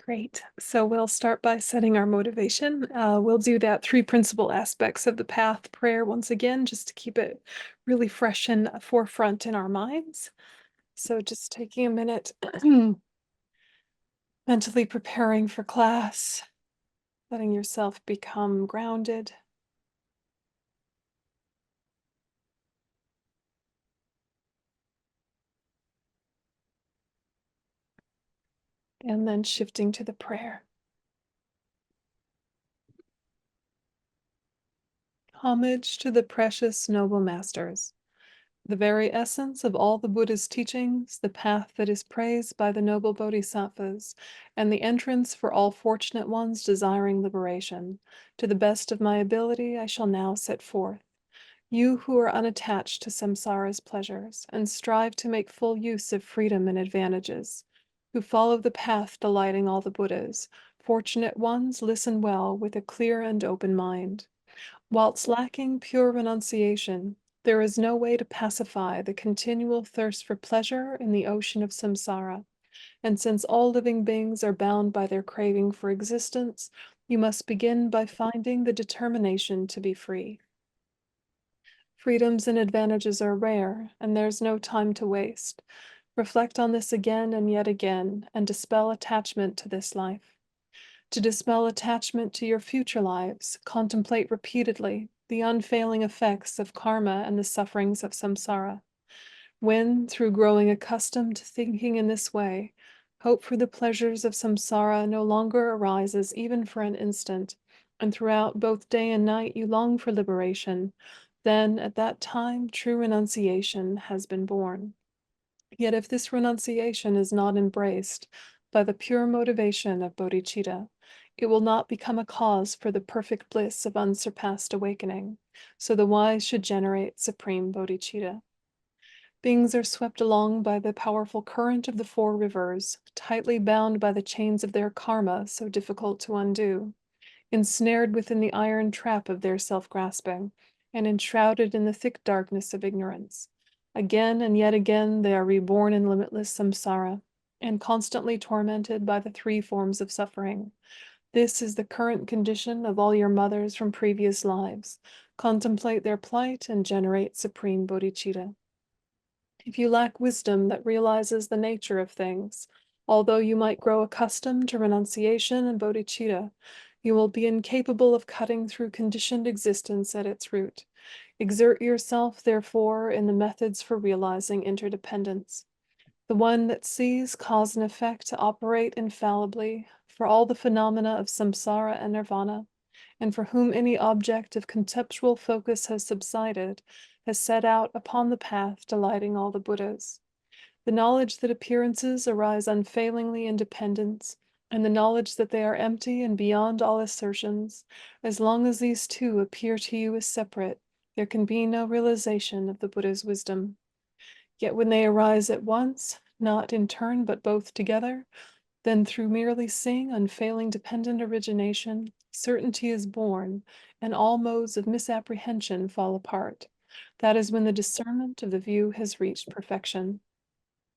Great. So we'll start by setting our motivation. We'll do that three principal aspects of the path prayer once again, just to keep it really fresh and forefront in our minds. So just taking a minute, mentally preparing for class, letting yourself become grounded, and then shifting to the prayer. Homage to the precious noble masters. The very essence of all the Buddha's teachings, the path that is praised by the noble bodhisattvas, and the entrance for all fortunate ones desiring liberation. To the best of my ability, I shall now set forth. You who are unattached to samsara's pleasures, and strive to make full use of freedom and advantages, who follow the path delighting all the Buddhas, fortunate ones, listen well with a clear and open mind. Whilst lacking pure renunciation, there is no way to pacify the continual thirst for pleasure in the ocean of samsara, and since all living beings are bound by their craving for existence, you must begin by finding the determination to be free. Freedoms and advantages are rare, and there's no time to waste. Reflect on this again and yet again, and dispel attachment to this life. To dispel attachment to your future lives, contemplate repeatedly the unfailing effects of karma and the sufferings of samsara. When, through growing accustomed to thinking in this way, hope for the pleasures of samsara no longer arises even for an instant, and throughout both day and night you long for liberation, then at that time true renunciation has been born. Yet if this renunciation is not embraced by the pure motivation of bodhicitta, it will not become a cause for the perfect bliss of unsurpassed awakening, so the wise should generate supreme bodhicitta. Beings are swept along by the powerful current of the four rivers, tightly bound by the chains of their karma so difficult to undo, ensnared within the iron trap of their self-grasping, and enshrouded in the thick darkness of ignorance. Again and yet again they are reborn in limitless samsara, and constantly tormented by the three forms of suffering. This is the current condition of all your mothers from previous lives. Contemplate their plight and generate supreme bodhicitta. If you lack wisdom that realizes the nature of things, although you might grow accustomed to renunciation and bodhicitta, you will be incapable of cutting through conditioned existence at its root. Exert yourself, therefore, in the methods for realizing interdependence. The one that sees cause and effect to operate infallibly for all the phenomena of samsara and nirvana, and for whom any object of conceptual focus has subsided, has set out upon the path delighting all the Buddhas. The knowledge that appearances arise unfailingly in dependence, and the knowledge that they are empty and beyond all assertions, as long as these two appear to you as separate, there can be no realization of the Buddha's wisdom. Yet when they arise at once, not in turn but both together, then through merely seeing unfailing dependent origination, certainty is born, and all modes of misapprehension fall apart. That is when the discernment of the view has reached perfection.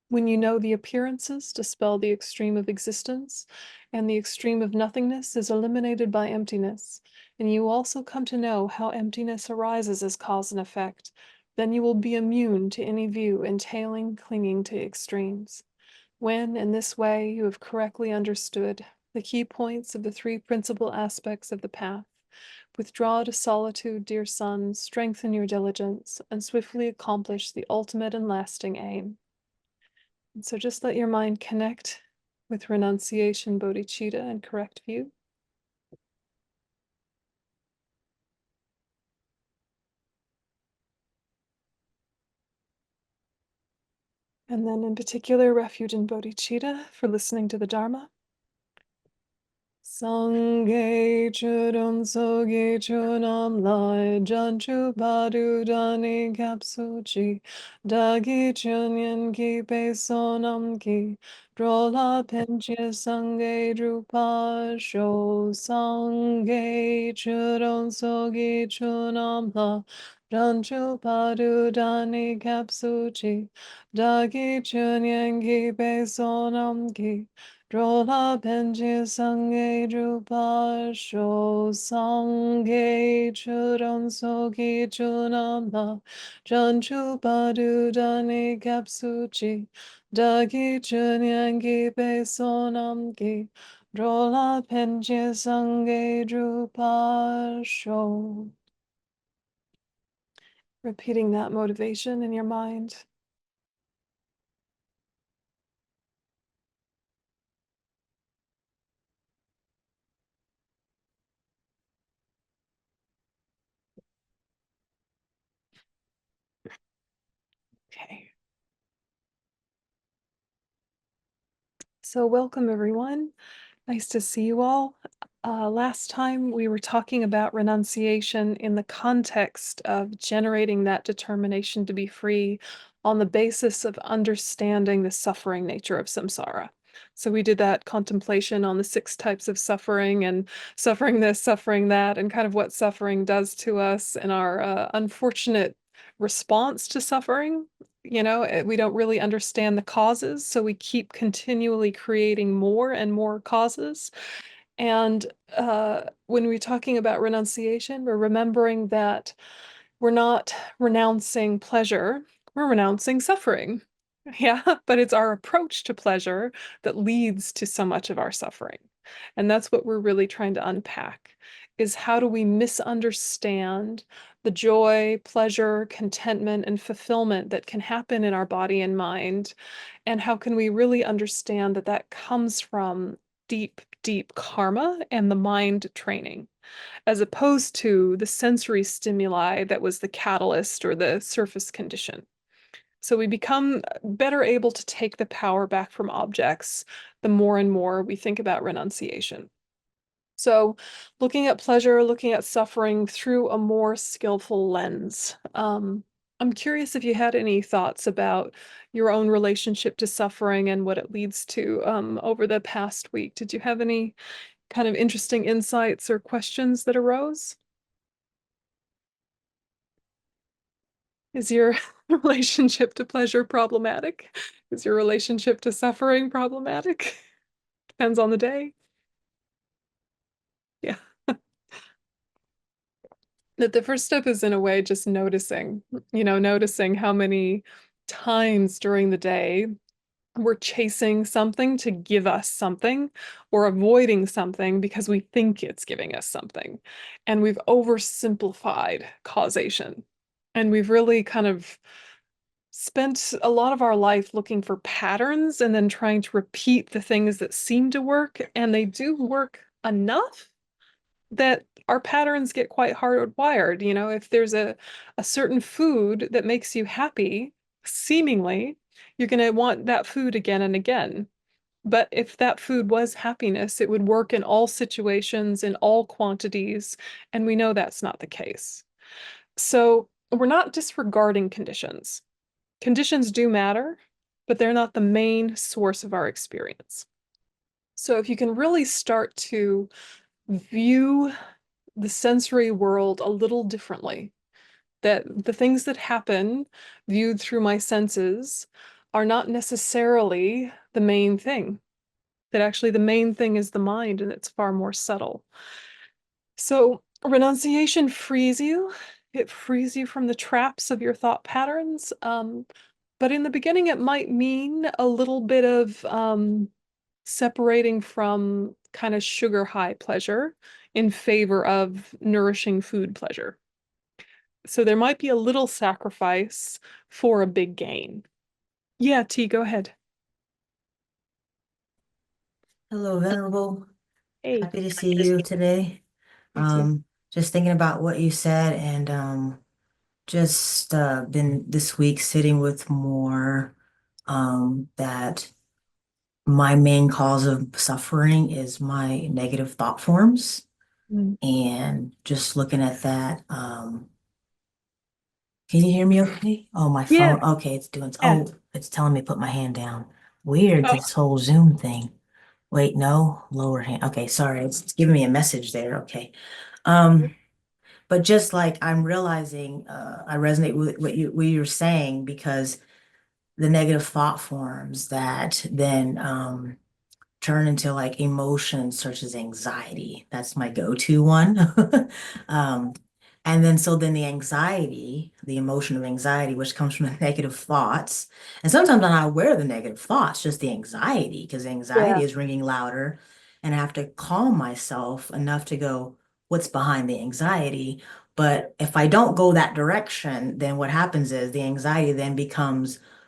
When you know the appearances dispel the extreme of existence, and the extreme of nothingness is eliminated by emptiness, and you also come to know how emptiness arises as cause and effect, then you will be immune to any view entailing clinging to extremes. When, in this way, you have correctly understood the key points of the three principal aspects of the path, withdraw to solitude, dear son, strengthen your diligence, and swiftly accomplish the ultimate and lasting aim. And so just let your mind connect with renunciation, bodhicitta, and correct view. And then in particular, refuge in bodhicitta for listening to the Dharma. Sangye chudum soge chunam lai janchu padu dani kapsuchi dagi chunyan ki pe sonam ki drola penchya sangye drupa sho sangye chudum soge chunam la janchu padu dani kapsuchi dagi chunyan ki pe sonam ki drola benji sange drupa sho sange churon sogi chunama janchu padu dani kapsuchi dagi chunyangi pe sonamgi drola benji sange drupa sho. Repeating that motivation in your mind. Okay. So welcome everyone. Nice to see you all. Last time we were talking about renunciation in the context of generating that determination to be free on the basis of understanding the suffering nature of samsara. So we did that contemplation on the 6 types of suffering and suffering this, suffering that, and kind of what suffering does to us and our unfortunate response to suffering. We don't really understand the causes, so we keep continually creating more and more causes. And when we're talking about renunciation, we're remembering that we're not renouncing pleasure, we're renouncing suffering. Yeah, but it's our approach to pleasure that leads to so much of our suffering. And that's what we're really trying to unpack, is how do we misunderstand the joy, pleasure, contentment, and fulfillment that can happen in our body and mind, and how can we really understand that that comes from deep, deep karma and the mind training, as opposed to the sensory stimuli that was the catalyst or the surface condition. So we become better able to take the power back from objects the more and more we think about renunciation. So looking at pleasure, looking at suffering through a more skillful lens. I'm curious if you had any thoughts about your own relationship to suffering and what it leads to over the past week. Did you have any kind of interesting insights or questions that arose? Is your relationship to pleasure problematic? Is your relationship to suffering problematic? Depends on the day. Yeah. That the first step is in a way just noticing, noticing how many times during the day we're chasing something to give us something or avoiding something because we think it's giving us something. And we've oversimplified causation. And we've really kind of spent a lot of our life looking for patterns and then trying to repeat the things that seem to work. And they do work enough that our patterns get quite hardwired. If there's a certain food that makes you happy, seemingly, you're going to want that food again and again. But if that food was happiness, it would work in all situations, in all quantities, and we know that's not the case. So we're not disregarding conditions. Conditions do matter, but they're not the main source of our experience. So if you can really start to view the sensory world a little differently, that the things that happen viewed through my senses are not necessarily the main thing, that actually the main thing is the mind and it's far more subtle. So renunciation frees you. It frees you from the traps of your thought patterns. But in the beginning, it might mean a little bit of separating from kind of sugar high pleasure in favor of nourishing food pleasure. So there might be a little sacrifice for a big gain. Yeah, T, go ahead. Hello, Venerable. Hey, Happy to see you today. you too. Just thinking about what you said and just been this week sitting with more that my main cause of suffering is my negative thought forms Mm. and just looking at that. Can you hear me okay? Oh, my Yeah, phone. Okay, it's doing, yeah. oh, it's telling me to put my hand down. Weird, Oh, this whole Zoom thing. Wait, no, lower hand. Okay, sorry, it's giving me a message there. Okay. Um, but just like I'm realizing, I resonate with what you're saying because the negative thought forms that then turn into like emotion such as anxiety. That's my go-to one. Um, and then so then the anxiety, the emotion of anxiety, which comes from the negative thoughts. And sometimes I'm not aware of the negative thoughts, just the anxiety, because Yeah. anxiety is ringing louder. And I have to calm myself enough to go, what's behind the anxiety? But if I don't go that direction, then what happens is the anxiety then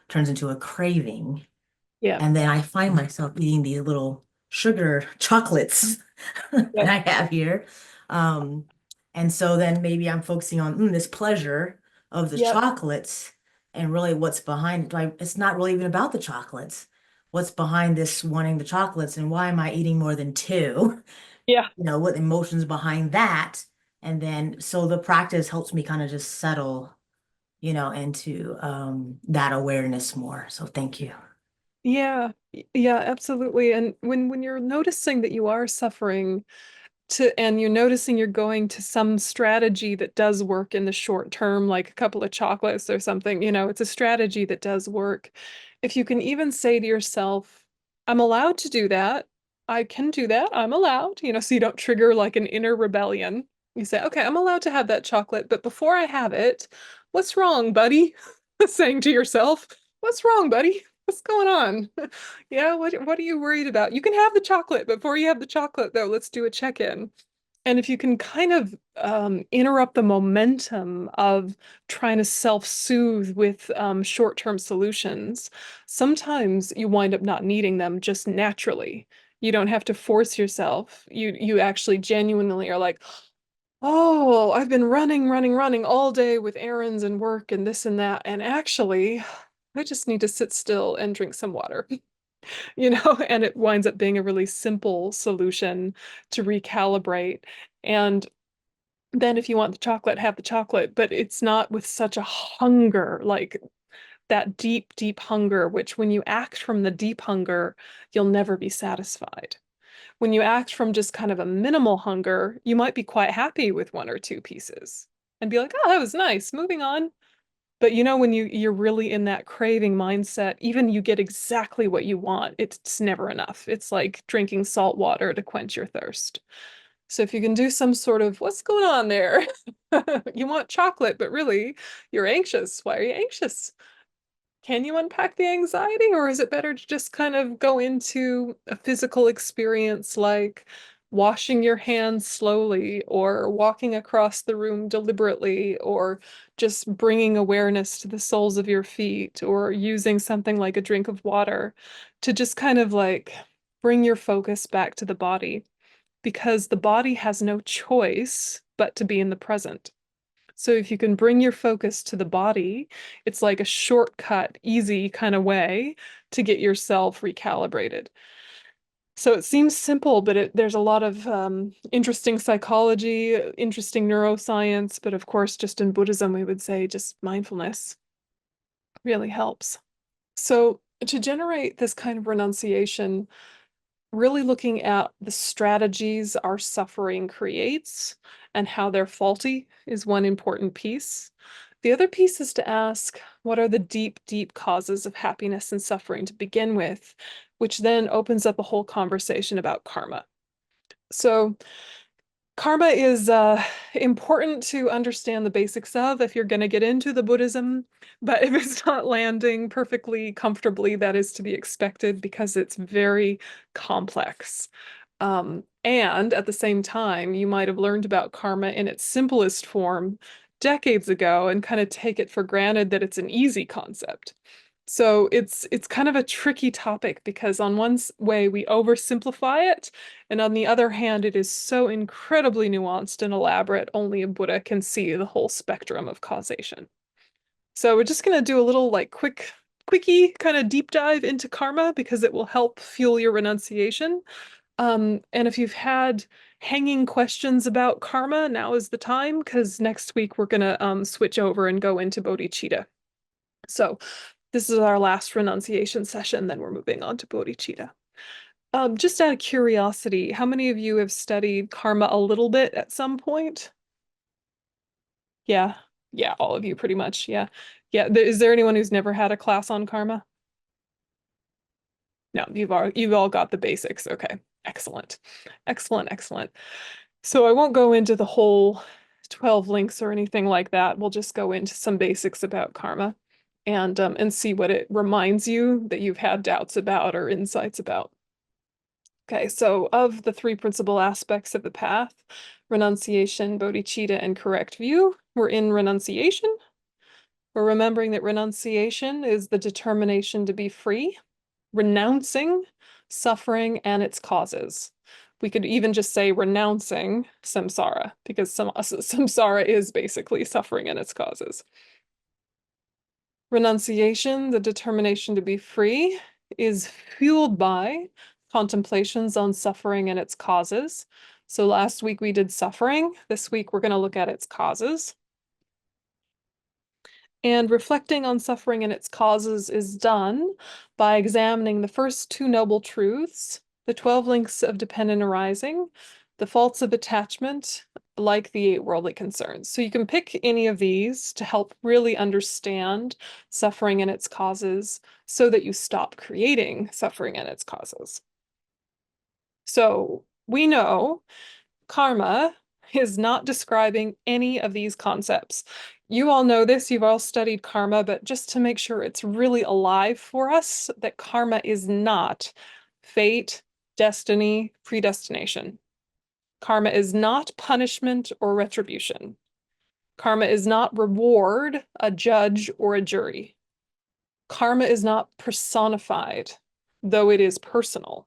turns into a craving. Yeah. And then I find myself eating these little sugar chocolates that Yep. I have here. Um, and so then maybe I'm focusing on this pleasure of the Yep. chocolates and really what's behind it. Like, it's not really even about the chocolates. What's behind this wanting the chocolates and why am I eating more than two? Yeah. What emotions behind that? And then so the practice helps me kind of just settle, into that awareness more. So thank you. Yeah. Yeah, absolutely. And when you're noticing that you are suffering, and you're noticing you're going to some strategy that does work in the short term, like a couple of chocolates or something, it's a strategy that does work. If you can even say to yourself, I'm allowed to do that. I can do that. I'm allowed, so you don't trigger like an inner rebellion. You say, okay, I'm allowed to have that chocolate, but before I have it, what's wrong, buddy? Saying to yourself, what's wrong, buddy? What's going on? Yeah, what are you worried about? You can have the chocolate. Before you have the chocolate, though, let's do a check-in. And if you can kind of interrupt the momentum of trying to self-soothe with short-term solutions, sometimes you wind up not needing them just naturally. You don't have to force yourself. You actually genuinely are like, oh, I've been running, running, running all day with errands and work and this and that, and actually, I just need to sit still and drink some water. And it winds up being a really simple solution to recalibrate. And then if you want the chocolate, have the chocolate, but it's not with such a hunger, like that deep, deep hunger, which when you act from the deep hunger, you'll never be satisfied. When you act from just kind of a minimal hunger, you might be quite happy with one or two pieces and be like, oh, that was nice, moving on. But when you're really in that craving mindset, even you get exactly what you want, it's never enough. It's like drinking salt water to quench your thirst. So if you can do some sort of what's going on there? You want chocolate, but really you're anxious. Why are you anxious? Can you unpack the anxiety, or is it better to just kind of go into a physical experience like washing your hands slowly, or walking across the room deliberately, or just bringing awareness to the soles of your feet, or using something like a drink of water to just kind of like bring your focus back to the body, because the body has no choice but to be in the present. So if you can bring your focus to the body, it's like a shortcut, easy kind of way to get yourself recalibrated. So it seems simple, but there's a lot of interesting psychology, interesting neuroscience, but of course, just in Buddhism, we would say just mindfulness really helps. So to generate this kind of renunciation, really looking at the strategies our suffering creates and how they're faulty is one important piece. The other piece is to ask, what are the deep, deep causes of happiness and suffering to begin with, which then opens up a whole conversation about karma. So karma is important to understand the basics of if you're going to get into the Buddhism, but if it's not landing perfectly comfortably, that is to be expected because it's very complex. And at the same time, you might have learned about karma in its simplest form decades ago and kind of take it for granted that it's an easy concept. So it's kind of a tricky topic because on way we oversimplify it, and on the other hand, it is so incredibly nuanced and elaborate, only a Buddha can see the whole spectrum of causation. So we're just gonna do a little like quickie kind of deep dive into karma because it will help fuel your renunciation. And if you've had hanging questions about karma, now is the time because next week we're gonna switch over and go into bodhicitta. So this is our last renunciation session, then we're moving on to bodhicitta. Just out of curiosity, how many of you have studied karma a little bit at some point? Yeah, yeah, all of you pretty much. Yeah, yeah. Is there anyone who's never had a class on karma? No, you've all got the basics. Okay. Excellent. Excellent, excellent. So I won't go into the whole 12 links or anything like that. We'll just go into some basics about karma and see what it reminds you that you've had doubts about or insights about. Okay, so of the three principal aspects of the path, renunciation, bodhicitta, and correct view, we're in renunciation. We're remembering that renunciation is the determination to be free, renouncing suffering and its causes. We could even just say renouncing samsara, because samsara is basically suffering and its causes. Renunciation, the determination to be free, is fueled by contemplations on suffering and its causes. So last week we did suffering. This week we're going to look at its causes. And reflecting on suffering and its causes is done by examining the first two noble truths, the 12 links of dependent arising, the faults of attachment, like the 8 worldly concerns. So you can pick any of these to help really understand suffering and its causes so that you stop creating suffering and its causes. So we know karma is not describing any of these concepts. You all know this, you've all studied karma, but just to make sure it's really alive for us, that karma is not fate, destiny, predestination. Karma is not punishment or retribution. Karma is not reward, a judge, or a jury. Karma is not personified, though it is personal.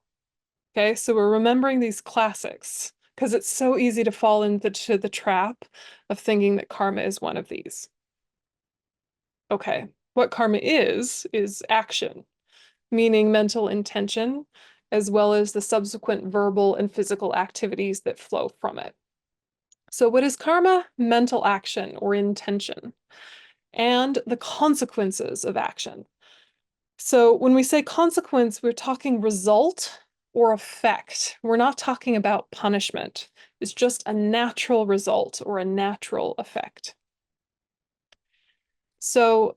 Okay, so we're remembering these classics because it's so easy to fall into the trap of thinking that karma is one of these. Okay, what karma is action, meaning mental intention, as well as the subsequent verbal and physical activities that flow from it. So what is karma? Mental action or intention, and the consequences of action. So when we say consequence, we're talking result or effect. We're not talking about punishment. It's just a natural result or a natural effect. So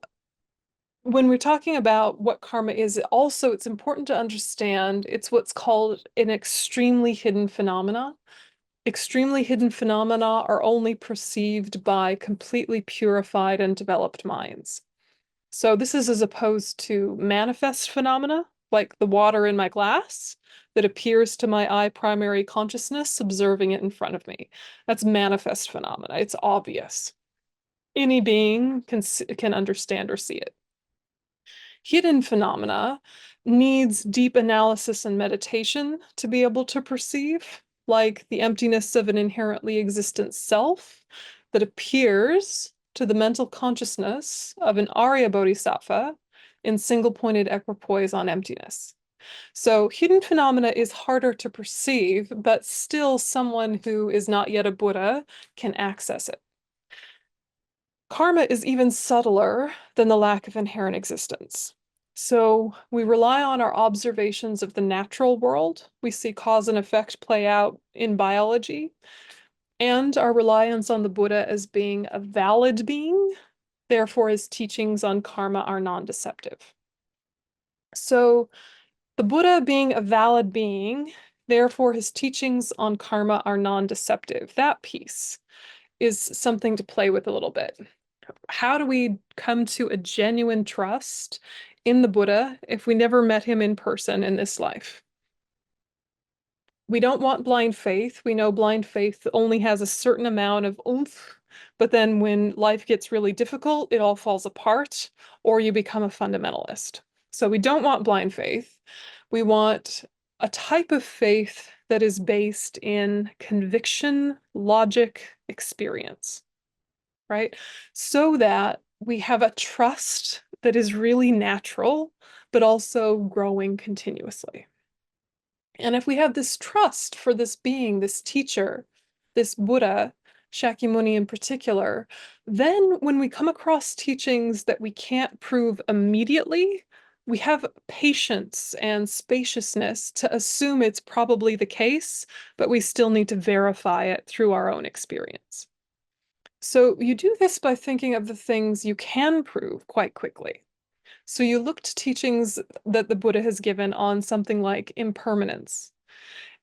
when we're talking about what karma is, also it's important to understand it's what's called an extremely hidden phenomena. Extremely hidden phenomena are only perceived by completely purified and developed minds. So this is as opposed to manifest phenomena, like the water in my glass that appears to my eye primary consciousness observing it in front of me. That's manifest phenomena. It's obvious. Any being can understand or see it. Hidden phenomena needs deep analysis and meditation to be able to perceive, like the emptiness of an inherently existent self that appears to the mental consciousness of an Arya Bodhisattva in single-pointed equipoise on emptiness. So hidden phenomena is harder to perceive, but still someone who is not yet a Buddha can access it. Karma is even subtler than the lack of inherent existence. So we rely on our observations of the natural world. We see cause and effect play out in biology, and our reliance on the Buddha as being a valid being. Therefore, his teachings on karma are non-deceptive. So the Buddha being a valid being, therefore his teachings on karma are non-deceptive. That piece is something to play with a little bit. How do we come to a genuine trust in the Buddha if we never met him in person in this life? We don't want blind faith. We know blind faith only has a certain amount of oomph, but then when life gets really difficult, it all falls apart, or you become a fundamentalist. So we don't want blind faith. We want a type of faith that is based in conviction, logic, experience, right? So that we have a trust that is really natural, but also growing continuously. And if we have this trust for this being, this teacher, this Buddha, Shakyamuni in particular, then when we come across teachings that we can't prove immediately, we have patience and spaciousness to assume it's probably the case, but we still need to verify it through our own experience. So you do this by thinking of the things you can prove quite quickly. So you look to teachings that the Buddha has given on something like impermanence.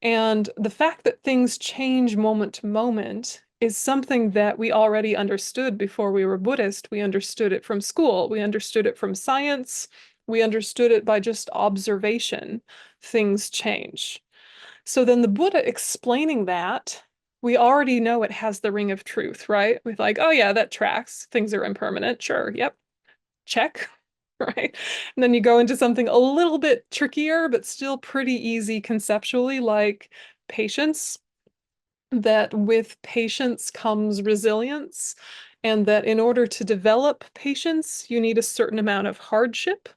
And the fact that things change moment to moment is something that we already understood before we were Buddhist. We understood it from school, we understood it from science, we understood it by just observation. Things change. So then the Buddha explaining that, we already know it has the ring of truth, right? We're like, oh yeah, that tracks. Things are impermanent. Sure. Yep. Check. Right. And then you go into something a little bit trickier, but still pretty easy conceptually, like patience, that with patience comes resilience, and that in order to develop patience, you need a certain amount of hardship,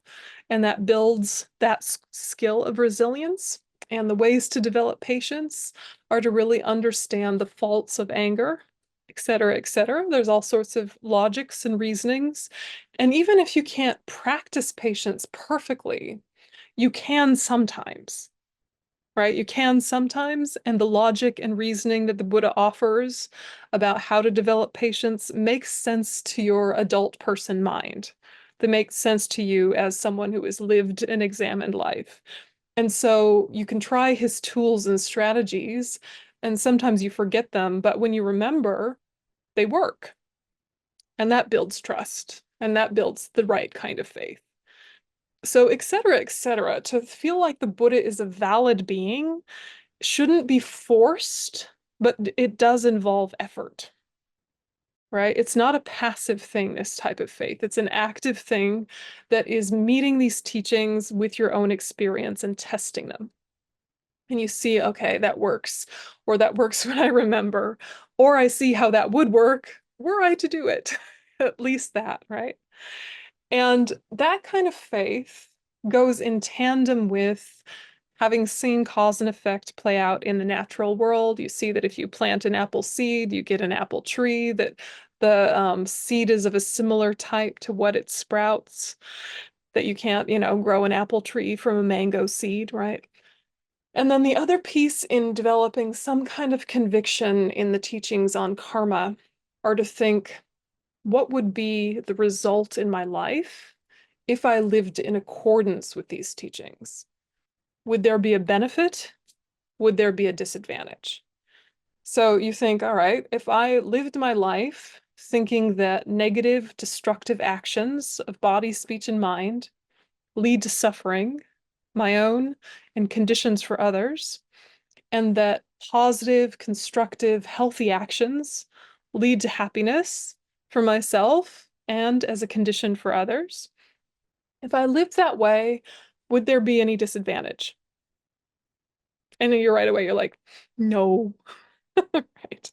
and that builds that skill of resilience. And the ways to develop patience are to really understand the faults of anger, et cetera, et cetera. There's all sorts of logics and reasonings. And even if you can't practice patience perfectly, you can sometimes, right? You can sometimes, and the logic and reasoning that the Buddha offers about how to develop patience makes sense to your adult person mind. That makes sense to you as someone who has lived and examined life. And so you can try his tools and strategies, and sometimes you forget them, but when you remember, they work. And that builds trust, and that builds the right kind of faith. So, et cetera, to feel like the Buddha is a valid being shouldn't be forced, but it does involve effort, right? It's not a passive thing, this type of faith. It's an active thing that is meeting these teachings with your own experience and testing them. And you see, okay, that works, or that works when I remember, or I see how that would work were I to do it. At least that, right? And that kind of faith goes in tandem with having seen cause and effect play out in the natural world. You see that if you plant an apple seed, you get an apple tree, that the seed is of a similar type to what it sprouts, that you can't, grow an apple tree from a mango seed, right? And then the other piece in developing some kind of conviction in the teachings on karma are to think, what would be the result in my life if I lived in accordance with these teachings? Would there be a benefit? Would there be a disadvantage? So you think, all right, if I lived my life thinking that negative, destructive actions of body, speech, and mind lead to suffering, my own and conditions for others, and that positive, constructive, healthy actions lead to happiness for myself and as a condition for others. If I lived that way, would there be any disadvantage? And then you're right away, you're like, no, right?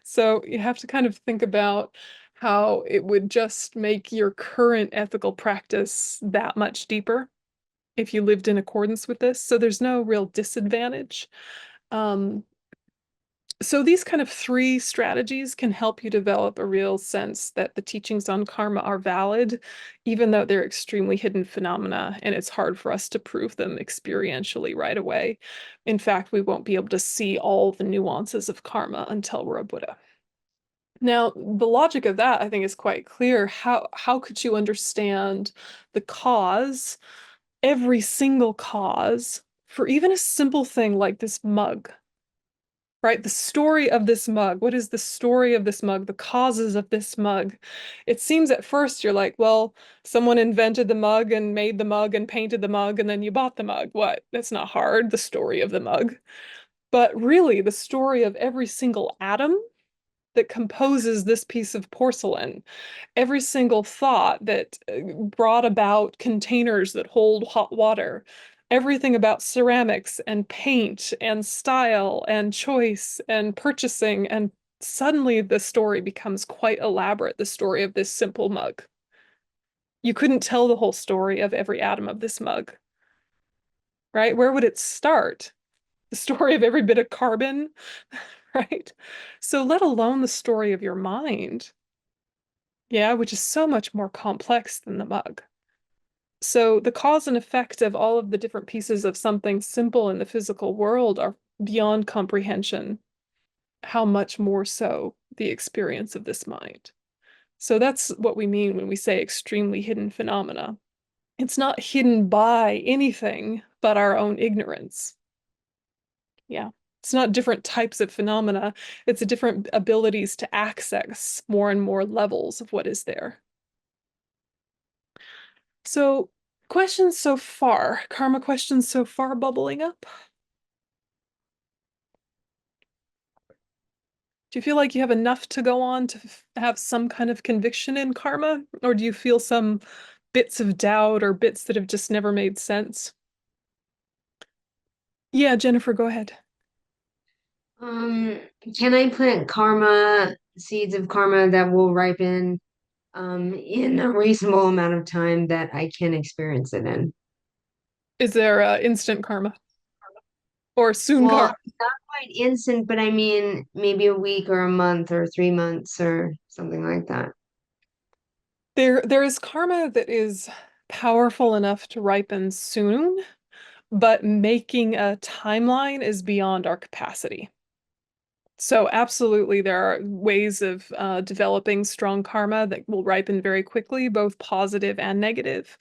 So you have to kind of think about how it would just make your current ethical practice that much deeper if you lived in accordance with this. So there's no real disadvantage. Um, So these kind of three strategies can help you develop a real sense that the teachings on karma are valid, even though they're extremely hidden phenomena, and it's hard for us to prove them experientially right away. In fact, we won't be able to see all the nuances of karma until we're a Buddha. Now, the logic of that, I think, is quite clear. How could you understand the cause, every single cause, for even a simple thing like this mug? Right? The story of this mug. What is the story of this mug? The causes of this mug. It seems at first you're like, well, someone invented the mug and made the mug and painted the mug and then you bought the mug. What? That's not hard, the story of the mug. But really, the story of every single atom that composes this piece of porcelain, every single thought that brought about containers that hold hot water, everything about ceramics and paint and style and choice and purchasing. And suddenly the story becomes quite elaborate, the story of this simple mug. You couldn't tell the whole story of every atom of this mug, right? Where would it start? The story of every bit of carbon, right? So let alone the story of your mind, yeah, which is so much more complex than the mug. So the cause and effect of all of the different pieces of something simple in the physical world are beyond comprehension. How much more so the experience of this mind. So that's what we mean when we say extremely hidden phenomena. It's not hidden by anything but our own ignorance. Yeah. It's not different types of phenomena. It's a different abilities to access more and more levels of what is there. So, questions so far, karma questions so far bubbling up. Do you feel like you have enough to go on to have some kind of conviction in karma? Or do you feel some bits of doubt or bits that have just never made sense? Yeah, Jennifer, go ahead. Um, can I plant karma, seeds of karma that will ripen in a reasonable amount of time that I can experience it in? Is there instant karma or soon Well, karma? not quite instant, but I mean maybe a week or a month or 3 months or something like that. There is karma that is powerful enough to ripen soon, but making a timeline is beyond our capacity. So absolutely, there are ways of developing strong karma that will ripen very quickly, both positive and negative.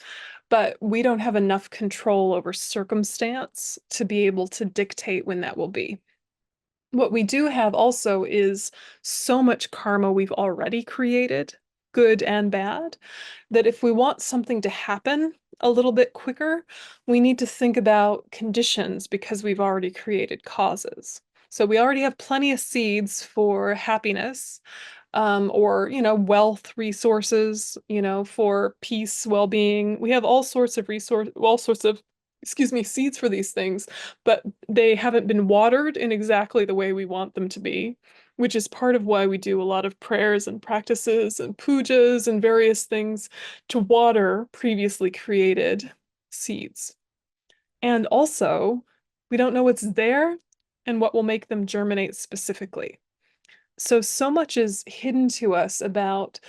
But we don't have enough control over circumstance to be able to dictate when that will be. What we do have also is so much karma we've already created, good and bad, that if we want something to happen a little bit quicker, we need to think about conditions because we've already created causes. So we already have plenty of seeds for happiness, or wealth resources, for peace, well-being. We have all sorts of, excuse me, seeds for these things, but they haven't been watered in exactly the way we want them to be, which is part of why we do a lot of prayers and practices and pujas and various things to water previously created seeds. And also, we don't know what's there and what will make them germinate specifically. So much is hidden to us about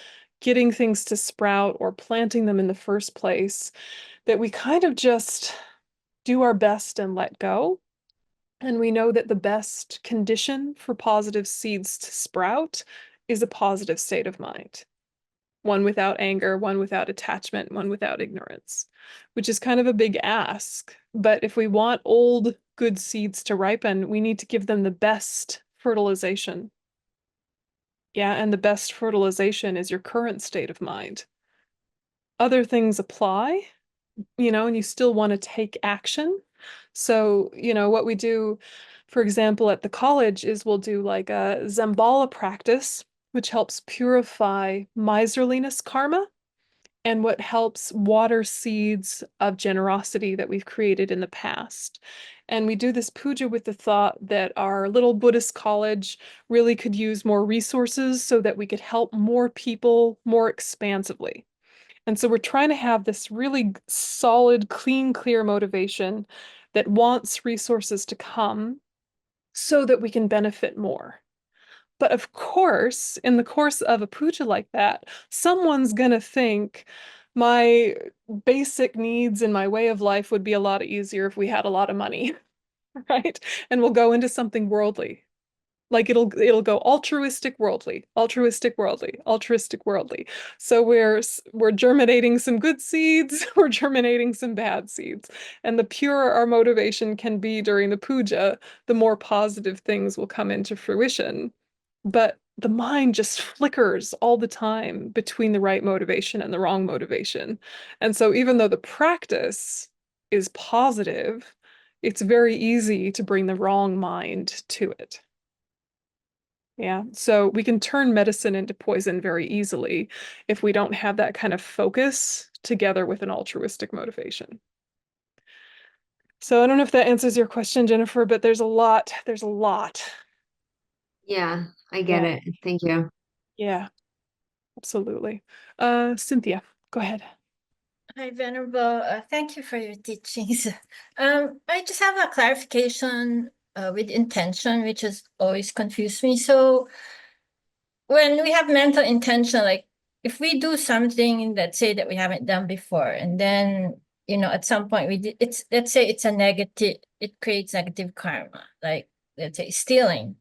getting things to sprout or planting them in the first place that we kind of just do our best and let go. And we know that the best condition for positive seeds to sprout is a positive state of mind. One without anger, one without attachment, one without ignorance, which is kind of a big ask. But if we want old, good seeds to ripen, we need to give them the best fertilization. Yeah, and the best fertilization is your current state of mind. Other things apply, and you still want to take action. So, what we do, for example, at the college is we'll do like a Zambala practice, which helps purify miserliness karma and what helps water seeds of generosity that we've created in the past. And we do this puja with the thought that our little Buddhist college really could use more resources so that we could help more people more expansively. And so we're trying to have this really solid, clean, clear motivation that wants resources to come so that we can benefit more. But of course, in the course of a puja like that, someone's gonna think my basic needs and my way of life would be a lot easier if we had a lot of money, right? And we'll go into something worldly. Like it'll go altruistic worldly, altruistic worldly, altruistic worldly. So we're germinating some good seeds, we're germinating some bad seeds. And the purer our motivation can be during the puja, the more positive things will come into fruition. But the mind just flickers all the time between the right motivation and the wrong motivation. And so even though the practice is positive, it's very easy to bring the wrong mind to it. Yeah, so we can turn medicine into poison very easily if we don't have that kind of focus together with an altruistic motivation. So I don't know if that answers your question, Jennifer, but there's a lot. There's a lot. Yeah, I get Yeah, it. Thank you. yeah, absolutely. Cynthia, go ahead. Hi, Venerable. Thank you for your teachings. I just have a clarification with intention, which has always confused me. So, when we have mental intention, like if we do something that say that we haven't done before, and then at some point we did, it's let's say it's a negative, it creates negative karma, like let's say stealing.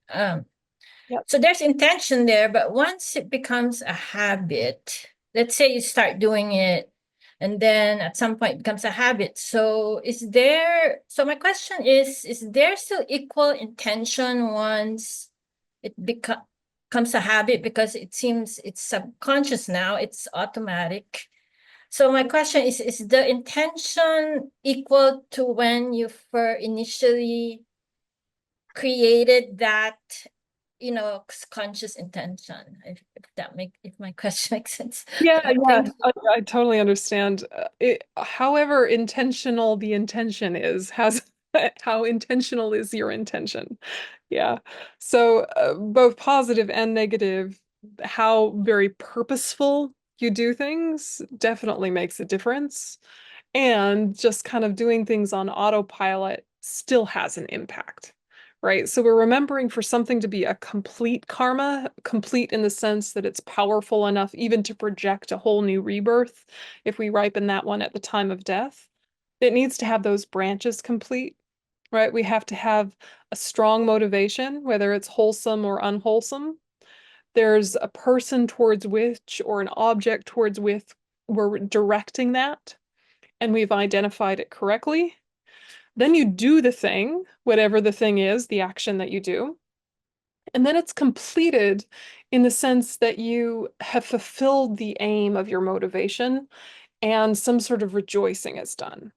Yep. So there's intention there, but once it becomes a habit, let's say you start doing it and then at some point it becomes a habit. So my question is there still equal intention once it becomes a habit, because it seems it's subconscious now, it's automatic. So my question is the intention equal to when you initially created that, conscious intention? If my question makes sense. Yeah, Thank you. I totally understand. However intentional the intention is, how intentional is your intention? Yeah. So both positive and negative, how very purposeful you do things definitely makes a difference. And just kind of doing things on autopilot still has an impact, right? So we're remembering for something to be a complete karma, complete in the sense that it's powerful enough even to project a whole new rebirth, if we ripen that one at the time of death, it needs to have those branches complete, right? We have to have a strong motivation, whether it's wholesome or unwholesome. There's a person towards which, or an object towards which we're directing that, and we've identified it correctly. Then you do the thing, whatever the thing is, the action that you do. And then it's completed in the sense that you have fulfilled the aim of your motivation and some sort of rejoicing is done.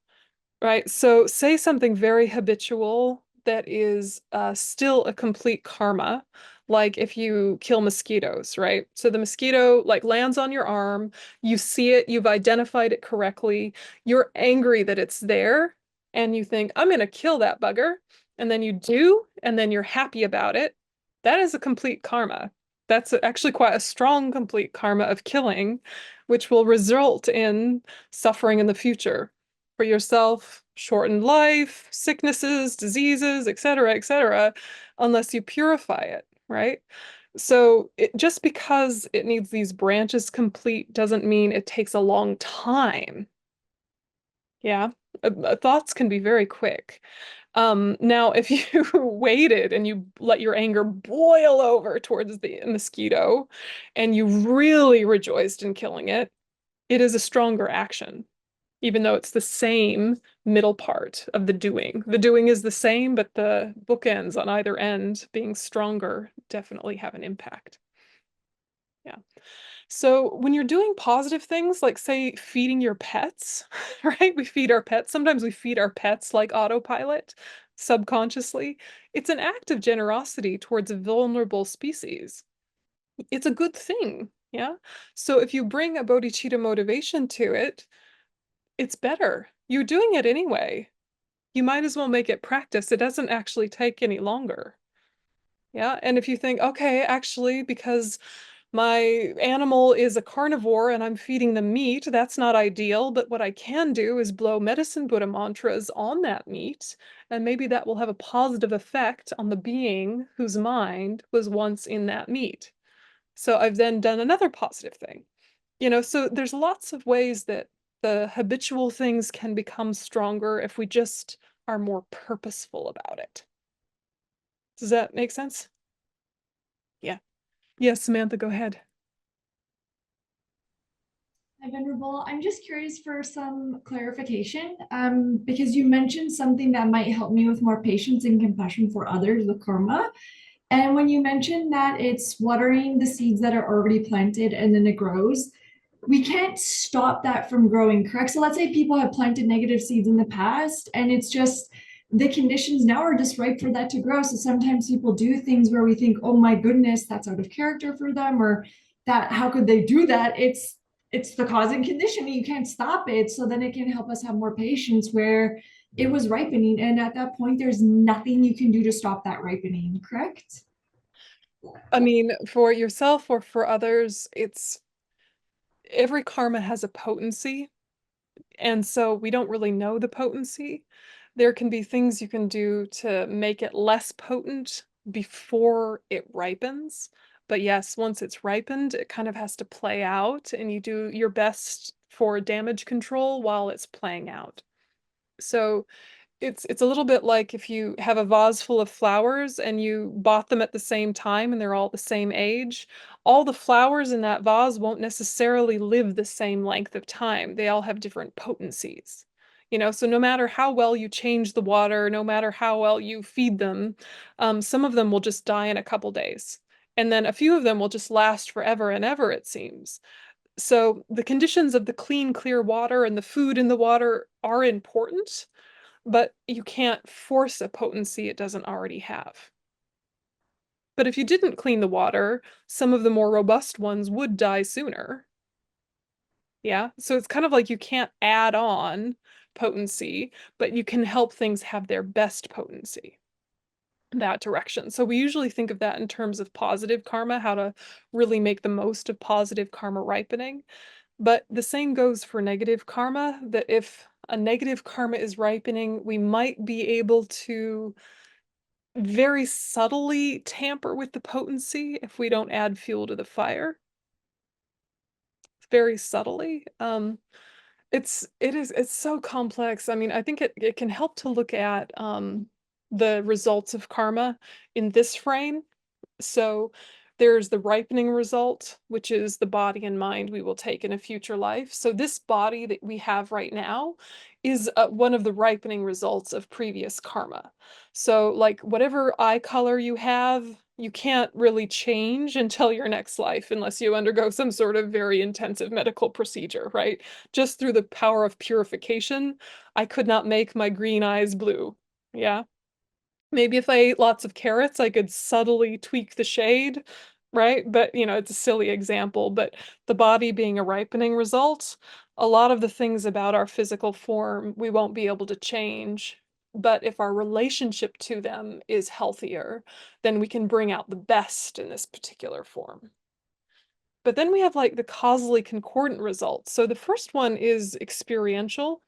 Right. So say something very habitual that is still a complete karma, like if you kill mosquitoes, right? So the mosquito like lands on your arm, you see it, you've identified it correctly, you're angry that it's there, and you think, I'm going to kill that bugger. And then you do, and then you're happy about it. That is a complete karma. That's actually quite a strong complete karma of killing, which will result in suffering in the future for yourself, shortened life, sicknesses, diseases, etc., unless you purify it, right? So just because it needs these branches complete doesn't mean it takes a long time. Yeah, thoughts can be very quick. Now, if you waited and you let your anger boil over towards the mosquito and you really rejoiced in killing it, it is a stronger action, even though it's the same middle part of the doing. The doing is the same, but the bookends on either end being stronger definitely have an impact. Yeah. So when you're doing positive things, like say feeding your pets, right? We feed our pets. Sometimes we feed our pets like autopilot subconsciously. It's an act of generosity towards a vulnerable species. It's a good thing. Yeah. So if you bring a bodhicitta motivation to it, it's better. You're doing it anyway. You might as well make it practice. It doesn't actually take any longer. Yeah. And if you think, okay, actually, because my animal is a carnivore and I'm feeding them meat, that's not ideal. But what I can do is blow medicine Buddha mantras on that meat. And maybe that will have a positive effect on the being whose mind was once in that meat. So I've then done another positive thing. So there's lots of ways that the habitual things can become stronger if we just are more purposeful about it. Does that make sense? Yeah. Yes, Samantha, go ahead. Hi, Venerable. I'm just curious for some clarification, because you mentioned something that might help me with more patience and compassion for others with karma. And when you mentioned that it's watering the seeds that are already planted and then it grows, we can't stop that from growing, correct? So let's say people have planted negative seeds in the past and it's just the conditions now are just ripe for that to grow. So sometimes people do things where we think, oh my goodness, that's out of character for them, or that how could they do that? It's the cause and condition. You can't stop it. So then it can help us have more patience where it was ripening. And at that point, there's nothing you can do to stop that ripening, correct? I mean, for yourself or for others, it's every karma has a potency. And so we don't really know the potency. There can be things you can do to make it less potent before it ripens. But yes, once it's ripened, it kind of has to play out, and you do your best for damage control while it's playing out. So it's a little bit like if you have a vase full of flowers and you bought them at the same time and they're all the same age, all the flowers in that vase won't necessarily live the same length of time. They all have different potencies. So no matter how well you change the water, no matter how well you feed them, some of them will just die in a couple days. And then a few of them will just last forever and ever, it seems. So the conditions of the clean, clear water and the food in the water are important, but you can't force a potency it doesn't already have. But if you didn't clean the water, some of the more robust ones would die sooner. Yeah, so it's kind of like you can't add on potency, but you can help things have their best potency in that direction. So we usually think of that in terms of positive karma, how to really make the most of positive karma ripening. But the same goes for negative karma, that if a negative karma is ripening, we might be able to very subtly tamper with the potency if we don't add fuel to the fire. Very subtly. It's so complex. I mean, I think it can help to look at the results of karma in this frame. So there's the ripening result, which is the body and mind we will take in a future life. So this body that we have right now is one of the ripening results of previous karma. So like whatever eye color you have, you can't really change until your next life unless you undergo some sort of very intensive medical procedure, right? Just through the power of purification, I could not make my green eyes blue. Yeah. Maybe if I ate lots of carrots, I could subtly tweak the shade, right? But, it's a silly example, but the body being a ripening result, a lot of the things about our physical form we won't be able to change. But if our relationship to them is healthier, then we can bring out the best in this particular form. But then we have like the causally concordant results. So the first one is experiential,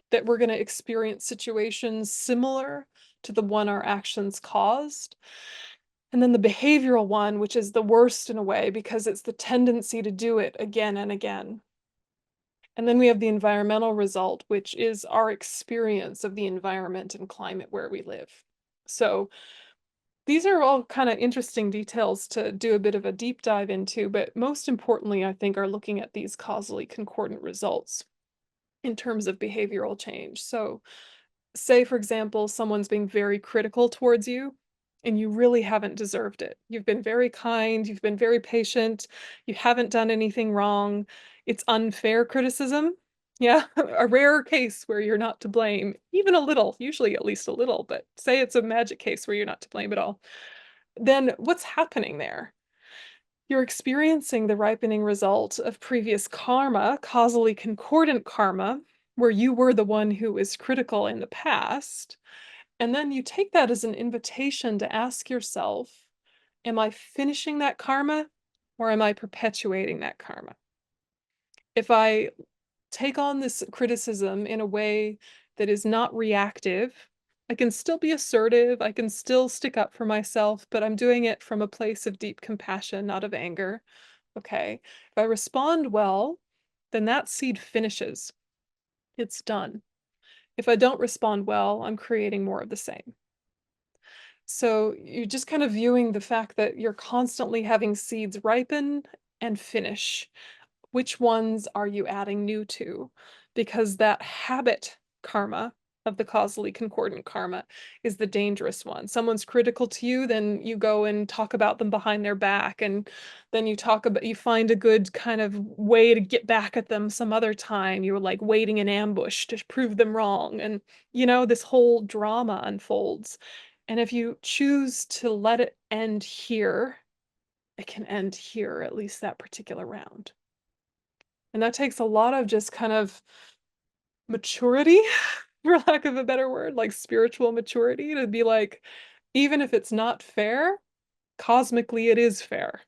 that we're going to experience situations similar to the one our actions caused. And then the behavioral one, which is the worst in a way, because it's the tendency to do it again and again. And then we have the environmental result, which is our experience of the environment and climate where we live. So these are all kind of interesting details to do a bit of a deep dive into, but most importantly, I think, are looking at these causally concordant results in terms of behavioral change. So say, for example, someone's being very critical towards you and you really haven't deserved it. You've been very kind, you've been very patient, you haven't done anything wrong. It's unfair criticism. Yeah, a rare case where you're not to blame, even a little, usually at least a little, but say it's a magic case where you're not to blame at all. Then what's happening there? You're experiencing the ripening result of previous karma, causally concordant karma, where you were the one who was critical in the past. And then you take that as an invitation to ask yourself, am I finishing that karma or am I perpetuating that karma? If I take on this criticism in a way that is not reactive, I can still be assertive, I can still stick up for myself, but I'm doing it from a place of deep compassion, not of anger. Okay. If I respond well, then that seed finishes. It's done. If I don't respond well, I'm creating more of the same. So you're just kind of viewing the fact that you're constantly having seeds ripen and finish. Which ones are you adding new to? Because that habit karma of the causally concordant karma is the dangerous one. Someone's critical to you, then you go and talk about them behind their back, and then you find a good kind of way to get back at them some other time. You're like waiting in ambush to prove them wrong, and this whole drama unfolds. And if you choose to let it end here, it can end here, at least that particular round. And that takes a lot of just kind of maturity, for lack of a better word, like spiritual maturity, to be like, even if it's not fair, cosmically it is fair.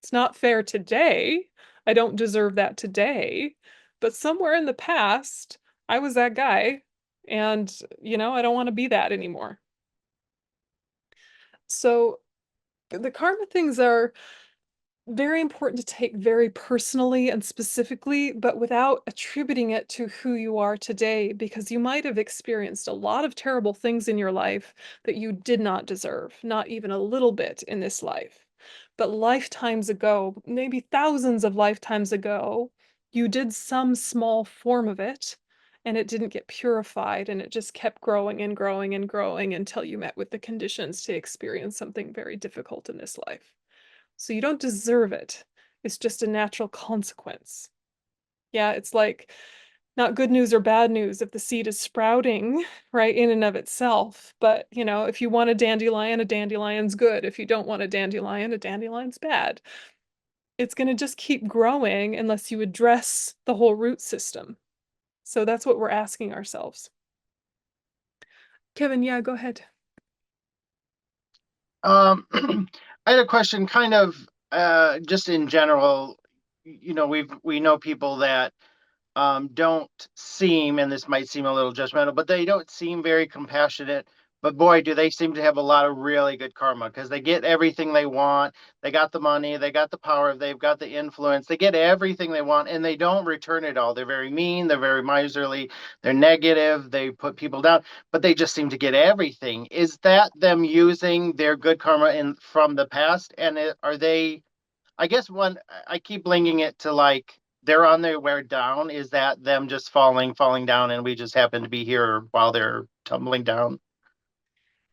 It's not fair today. I don't deserve that today. But somewhere in the past, I was that guy. And, I don't want to be that anymore. So the karma things are very important to take very personally and specifically, but without attributing it to who you are today, because you might have experienced a lot of terrible things in your life that you did not deserve, not even a little bit in this life. But lifetimes ago, maybe thousands of lifetimes ago, you did some small form of it, and it didn't get purified, and it just kept growing and growing and growing until you met with the conditions to experience something very difficult in this life. So you don't deserve it. It's just a natural consequence. Yeah, it's like not good news or bad news if the seed is sprouting, right, in and of itself. But, if you want a dandelion's good. If you don't want a dandelion's bad. It's going to just keep growing unless you address the whole root system. So that's what we're asking ourselves. Kevin, yeah, go ahead. I had a question kind of just in general. We know people that don't seem, and this might seem a little judgmental, but they don't seem very compassionate. But boy, do they seem to have a lot of really good karma because they get everything they want. They got the money, they got the power, they've got the influence, they get everything they want, and they don't return it all. They're very mean, they're very miserly, they're negative, they put people down, but they just seem to get everything. Is that them using their good karma from the past? And are they, I guess I keep linking it to like they're on their way down. Is that them just falling down, and we just happen to be here while they're tumbling down?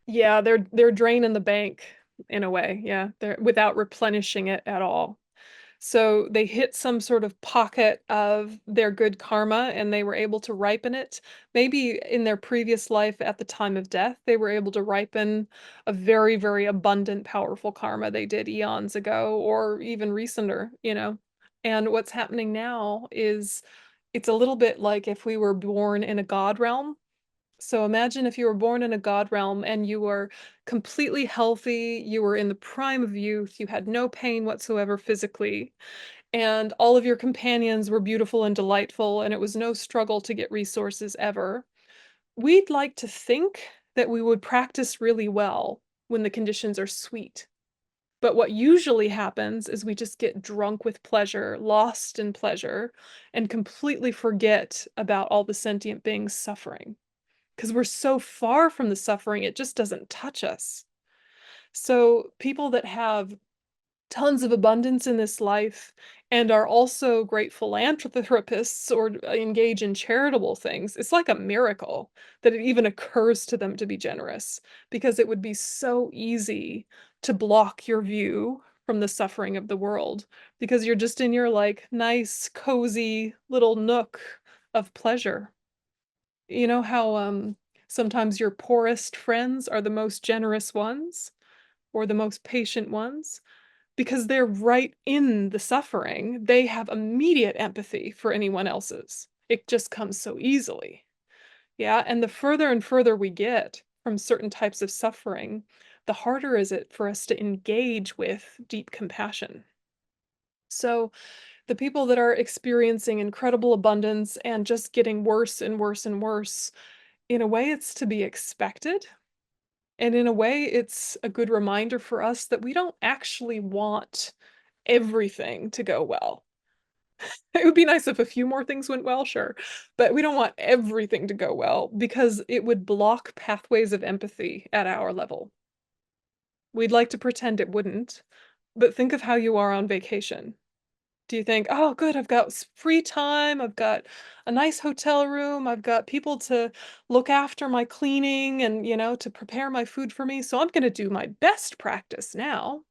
Yeah, they're draining the bank in a way. Yeah, they're without replenishing it at all. So they hit some sort of pocket of their good karma and they were able to ripen it. Maybe in their previous life at the time of death, they were able to ripen a very, very abundant, powerful karma they did eons ago or even recenter. And what's happening now is it's a little bit like if we were born in a god realm. So imagine if you were born in a god realm and you were completely healthy, you were in the prime of youth, you had no pain whatsoever physically, and all of your companions were beautiful and delightful, and it was no struggle to get resources ever. We'd like to think that we would practice really well when the conditions are sweet. But what usually happens is we just get drunk with pleasure, lost in pleasure, and completely forget about all the sentient beings suffering because we're so far from the suffering, it just doesn't touch us. So people that have tons of abundance in this life and are also great philanthropists or engage in charitable things, it's like a miracle that it even occurs to them to be generous because it would be so easy to block your view from the suffering of the world because you're just in your like nice, cozy little nook of pleasure. You know how sometimes your poorest friends are the most generous ones or the most patient ones because they're right in the suffering. They have immediate empathy for anyone else's. It just comes so easily. Yeah, and the further and further we get from certain types of suffering, the harder is it for us to engage with deep compassion. So the people that are experiencing incredible abundance and just getting worse and worse and worse, in a way, it's to be expected. And in a way, it's a good reminder for us that we don't actually want everything to go well. It would be nice if a few more things went well, sure, but we don't want everything to go well because it would block pathways of empathy at our level. We'd like to pretend it wouldn't, but think of how you are on vacation. Do you think, "Oh, good, I've got free time, I've got a nice hotel room, I've got people to look after my cleaning and, to prepare my food for me, so I'm gonna do my best practice now."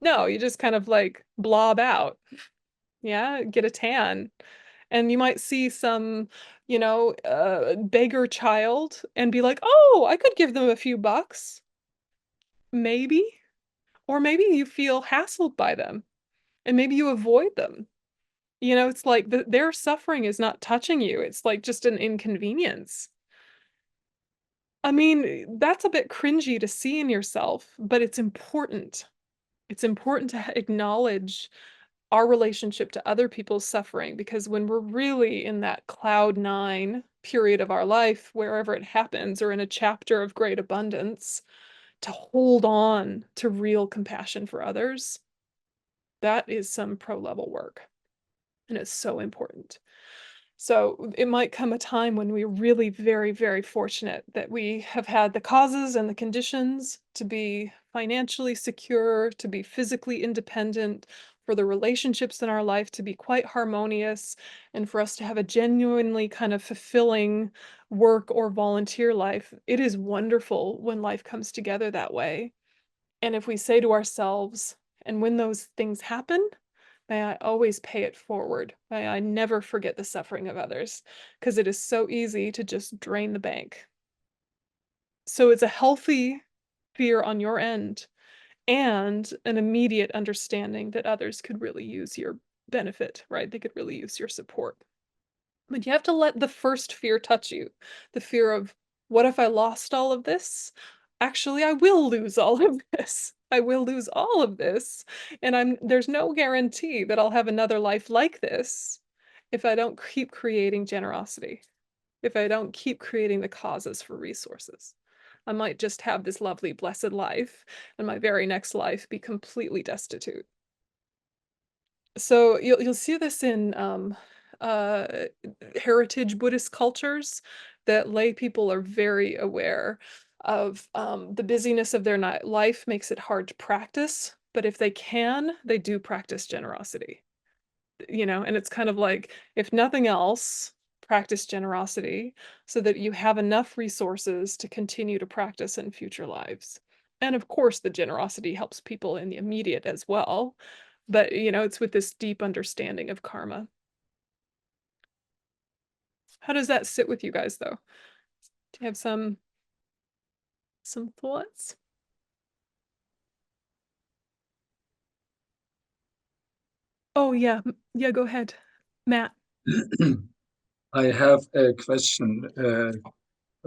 No, you just kind of, like, blob out, yeah, get a tan, and you might see some, beggar child and be like, "Oh, I could give them a few bucks." Maybe, or maybe you feel hassled by them, and maybe you avoid them. It's like their suffering is not touching you. It's like just an inconvenience. I mean, that's a bit cringy to see in yourself, but it's important. It's important to acknowledge our relationship to other people's suffering because when we're really in that cloud nine period of our life, wherever it happens, or in a chapter of great abundance, to hold on to real compassion for others That is some pro level work. And it's so important. So it might come a time when we're really very, very fortunate that we have had the causes and the conditions to be financially secure, to be physically independent, for the relationships in our life to be quite harmonious, and for us to have a genuinely kind of fulfilling work or volunteer life. It is wonderful when life comes together that way. And if we say to ourselves, and when those things happen, may I always pay it forward. May I never forget the suffering of others, because it is so easy to just drain the bank. So it's a healthy fear on your end and an immediate understanding that others could really use your benefit, right? They could really use your support. But you have to let the first fear touch you, the fear of, what if I lost all of this? Actually, I will lose all of this. I will lose all of this. And there's no guarantee that I'll have another life like this if I don't keep creating generosity, if I don't keep creating the causes for resources. I might just have this lovely, blessed life, and my very next life be completely destitute. So you'll see this in uh, heritage Buddhist cultures, that lay people are very aware of the busyness of their life makes it hard to practice, but if they can, they do practice generosity. And it's kind of like, if nothing else, practice generosity so that you have enough resources to continue to practice in future lives. And of course, the generosity helps people in the immediate as well. But, it's with this deep understanding of karma. How does that sit with you guys, though? Do you have some thoughts? Oh, yeah. Yeah, go ahead, Matt. I have a question.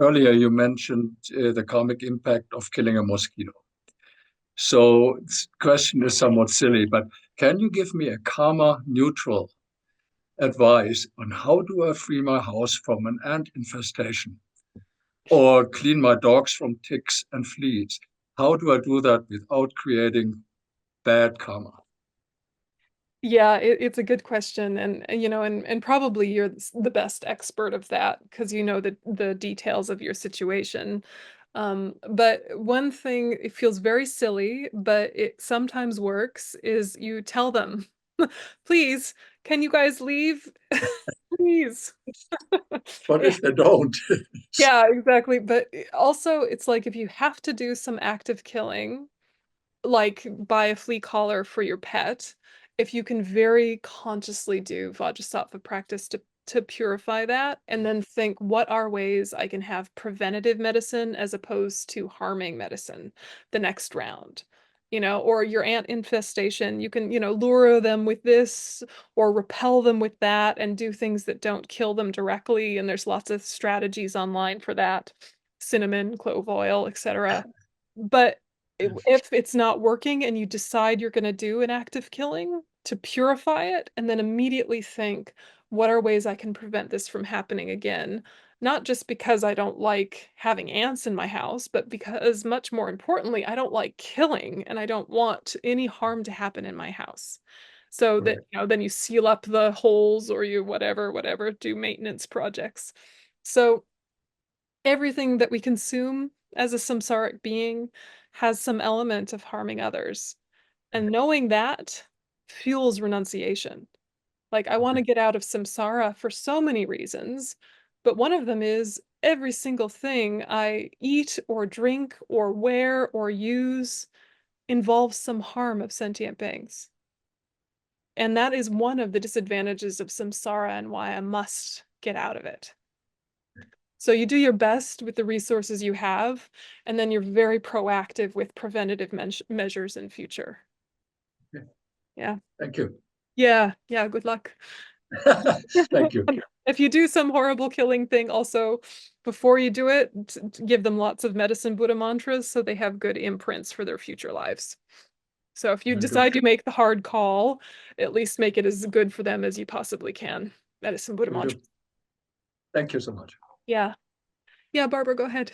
Earlier, you mentioned the karmic impact of killing a mosquito. So, this question is somewhat silly, but can you give me a karma neutral advice on how do I free my house from an ant infestation or clean my dogs from ticks and fleas? How do I do that without creating bad karma? Yeah, it's a good question, and probably you're the best expert of that because you know the details of your situation. But one thing, it feels very silly, but it sometimes works, is you tell them, please, can you guys leave? Please. But if they don't, Yeah, exactly. But also, it's like if you have to do some active killing, like buy a flea collar for your pet, if you can very consciously do Vajrasattva practice to purify that, and then think, what are ways I can have preventative medicine as opposed to harming medicine the next round? Or your ant infestation, you can, lure them with this or repel them with that and do things that don't kill them directly. And there's lots of strategies online for that, cinnamon, clove oil, etc. But if it's not working and you decide you're going to do an active killing, to purify it and then immediately think, what are ways I can prevent this from happening again? Not just because I don't like having ants in my house, but because, much more importantly, I don't like killing and I don't want any harm to happen in my house. So that, right. then you seal up the holes, or you whatever, do maintenance projects. So everything that we consume as a samsaric being has some element of harming others. And knowing that fuels renunciation. Like, I want to get out of samsara for so many reasons, but one of them is every single thing I eat or drink or wear or use involves some harm of sentient beings. And that is one of the disadvantages of samsara and why I must get out of it. So you do your best with the resources you have, and then you're very proactive with preventative measures in future. Okay. Yeah. Thank you. Yeah. Good luck. Thank you. If you do some horrible killing thing, also, before you do it, give them lots of medicine Buddha mantras so they have good imprints for their future lives. So if you decide to make the hard call, at least make it as good for them as you possibly can. Medicine Buddha mantras. Thank you so much. Yeah. Yeah, Barbara, go ahead.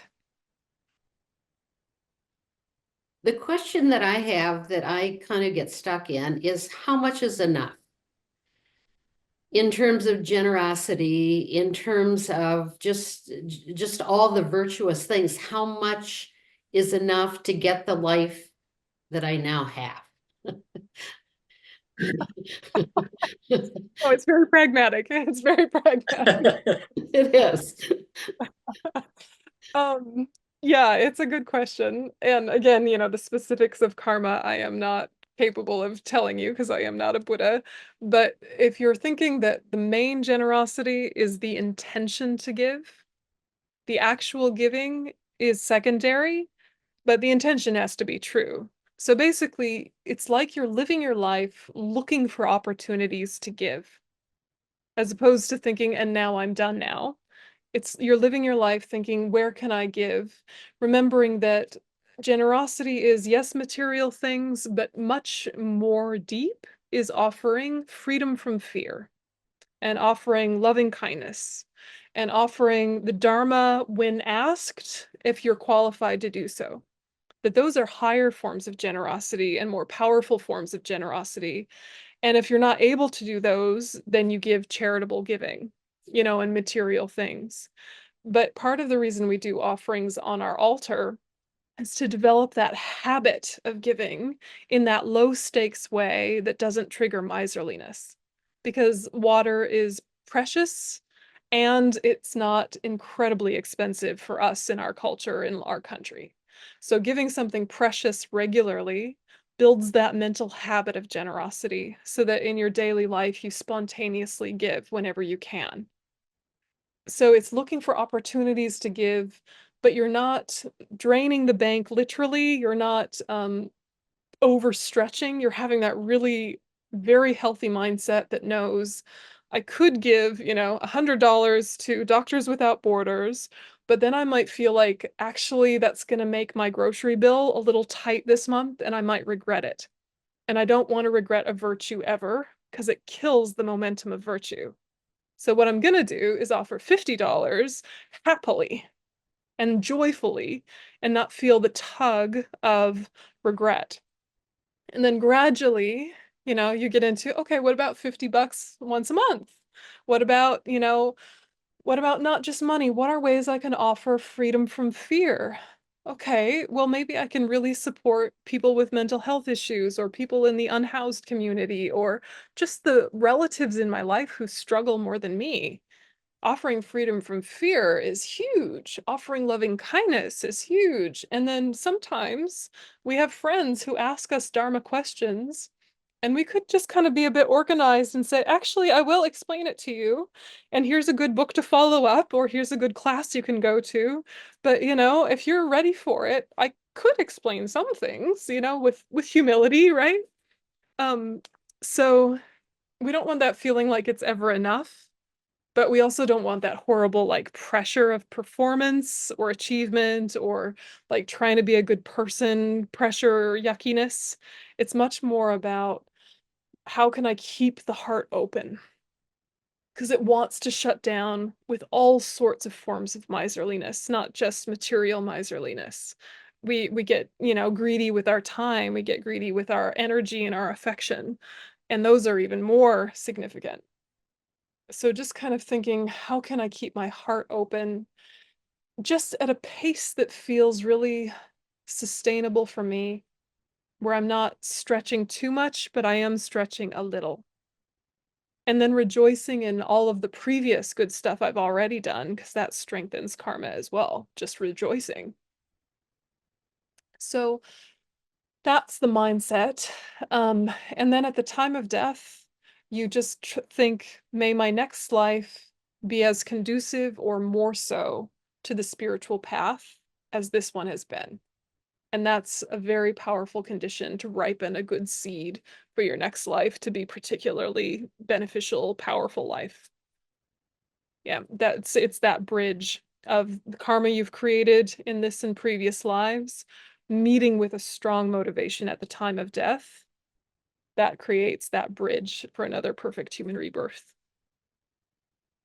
The question that I have that I kind of get stuck in is how much is enough? In terms of generosity, in terms of just all the virtuous things, how much is enough to get the life that I now have? Oh, it's very pragmatic. It's very pragmatic. It is. Um, yeah, it's a good question. And again, the specifics of karma, I am not capable of telling you because I am not a Buddha. But if you're thinking that the main generosity is the intention to give, the actual giving is secondary, but the intention has to be true. So basically, it's like you're living your life looking for opportunities to give, as opposed to thinking, and now I'm done now. You're living your life thinking, where can I give? Remembering that generosity is, yes, material things, but much more deep is offering freedom from fear and offering loving kindness and offering the Dharma when asked, if you're qualified to do so. That those are higher forms of generosity and more powerful forms of generosity. And if you're not able to do those, then you give charitable giving, and material things. But part of the reason we do offerings on our altar is to develop that habit of giving in that low stakes way that doesn't trigger miserliness. Because water is precious and it's not incredibly expensive for us in our culture, in our country. So giving something precious regularly builds that mental habit of generosity so that in your daily life you spontaneously give whenever you can. So it's looking for opportunities to give, but you're not draining the bank literally. You're not overstretching. You're having that really very healthy mindset that knows I could give, $100 to Doctors Without Borders, but then I might feel like actually that's going to make my grocery bill a little tight this month and I might regret it. And I don't want to regret a virtue ever because it kills the momentum of virtue. So what I'm going to do is offer $50 happily and joyfully and not feel the tug of regret. And then gradually, you get into, okay, what about $50 once a month? What about, what about not just money? What are ways I can offer freedom from fear? Okay, well, maybe I can really support people with mental health issues or people in the unhoused community or just the relatives in my life who struggle more than me. Offering freedom from fear is huge. Offering loving kindness is huge. And then sometimes we have friends who ask us Dharma questions, and we could just kind of be a bit organized and say, actually, I will explain it to you. And here's a good book to follow up, or here's a good class you can go to. But, if you're ready for it, I could explain some things, with humility, right? Um, so we don't want that feeling like it's ever enough. But we also don't want that horrible like pressure of performance or achievement or like trying to be a good person, pressure, yuckiness. It's much more about how can I keep the heart open? Because it wants to shut down with all sorts of forms of miserliness, not just material miserliness. We get, greedy with our time, we get greedy with our energy and our affection, and those are even more significant. So just kind of thinking, how can I keep my heart open just at a pace that feels really sustainable for me, where I'm not stretching too much, but I am stretching a little. And then rejoicing in all of the previous good stuff I've already done, because that strengthens karma as well, just rejoicing. So that's the mindset. And then at the time of death, you just think, may my next life be as conducive or more so to the spiritual path as this one has been. And that's a very powerful condition to ripen a good seed for your next life to be particularly beneficial, powerful life. Yeah, it's that bridge of the karma you've created in this and previous lives, meeting with a strong motivation at the time of death. That creates that bridge for another perfect human rebirth.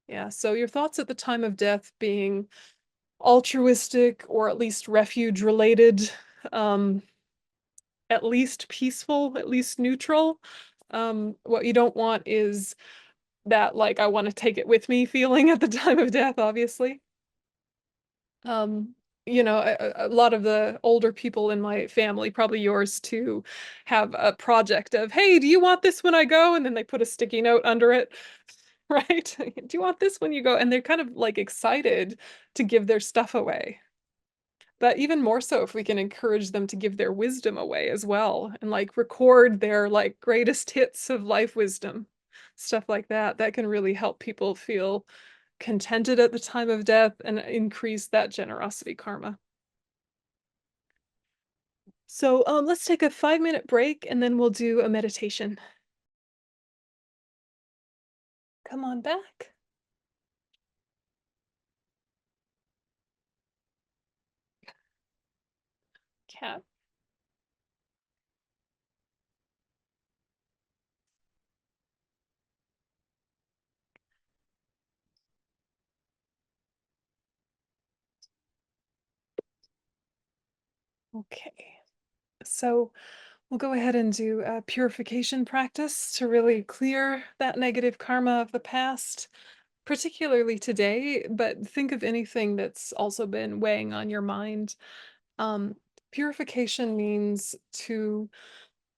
Yeah, so your thoughts at the time of death being altruistic or at least refuge related, at least peaceful, at least neutral. What you don't want is that, like, I want to take it with me feeling at the time of death, obviously. You know, a lot of the older people in my family, probably yours too, have a project of, hey, do you want this when I go? And then they put a sticky note under it, right? Do you want this when you go? And they're kind of like excited to give their stuff away. But even more so if we can encourage them to give their wisdom away as well and like record their like greatest hits of life wisdom, stuff like that, that can really help people feel contented at the time of death and increase that generosity karma. So let's take a 5-minute break and then we'll do a meditation. Come on back. Cat. Okay. So we'll go ahead and do a purification practice to really clear that negative karma of the past, particularly today, but think of anything that's also been weighing on your mind. Um, Purification means to